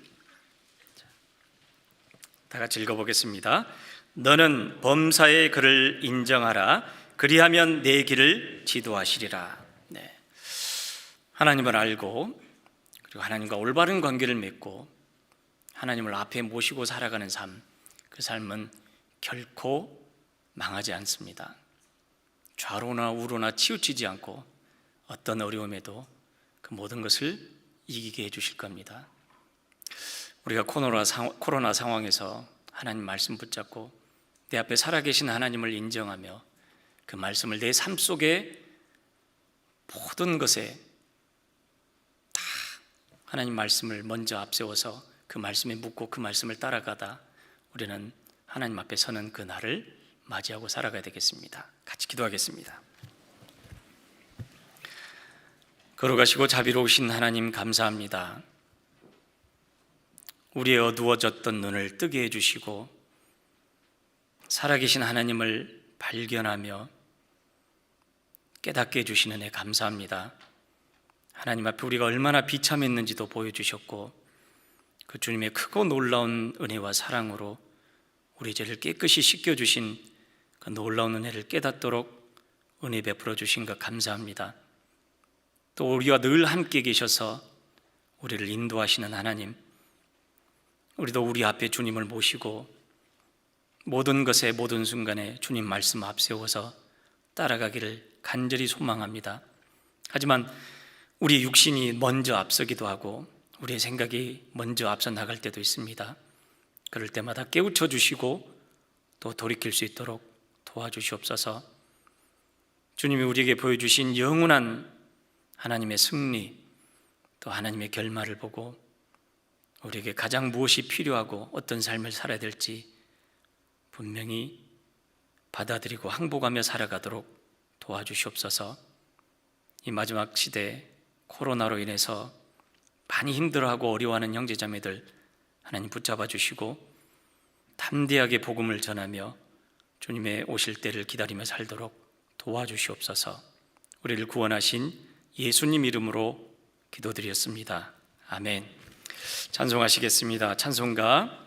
다 같이 읽어보겠습니다. 너는 범사의 그를 인정하라. 그리하면 내 길을 지도하시리라. 네. 하나님을 알고 그리고 하나님과 올바른 관계를 맺고 하나님을 앞에 모시고 살아가는 삶, 그 삶은 결코 망하지 않습니다. 좌로나 우로나 치우치지 않고 어떤 어려움에도 그 모든 것을 이기게 해주실 겁니다. 우리가 코로나 상황에서 하나님 말씀 붙잡고 내 앞에 살아계신 하나님을 인정하며 그 말씀을 내 삶 속에 모든 것에 다 하나님 말씀을 먼저 앞세워서 그 말씀에 묻고 그 말씀을 따라가다 우리는 하나님 앞에 서는 그 날을 맞이하고 살아가야 되겠습니다. 같이 기도하겠습니다. 걸어가시고 자비로우신 하나님 감사합니다. 우리의 어두워졌던 눈을 뜨게 해주시고 살아계신 하나님을 발견하며 깨닫게 해주시는 애 감사합니다. 하나님 앞에 우리가 얼마나 비참했는지도 보여주셨고 그 주님의 크고 놀라운 은혜와 사랑으로 우리 죄를 깨끗이 씻겨주신 그 놀라운 은혜를 깨닫도록 은혜 베풀어 주신 것 감사합니다. 또 우리와 늘 함께 계셔서 우리를 인도하시는 하나님, 우리도 우리 앞에 주님을 모시고 모든 것에 모든 순간에 주님 말씀 앞세워서 따라가기를 간절히 소망합니다. 하지만 우리 육신이 먼저 앞서기도 하고 우리의 생각이 먼저 앞서 나갈 때도 있습니다. 그럴 때마다 깨우쳐 주시고 또 돌이킬 수 있도록 도와주시옵소서. 주님이 우리에게 보여주신 영원한 하나님의 승리 또 하나님의 결말을 보고 우리에게 가장 무엇이 필요하고 어떤 삶을 살아야 될지 분명히 받아들이고 항복하며 살아가도록 도와주시옵소서. 이 마지막 시대 코로나로 인해서 많이 힘들어하고 어려워하는 형제자매들 하나님 붙잡아 주시고 담대하게 복음을 전하며 주님의 오실 때를 기다리며 살도록 도와주시옵소서. 우리를 구원하신 예수님 이름으로 기도드렸습니다. 아멘. 찬송하시겠습니다. 찬송가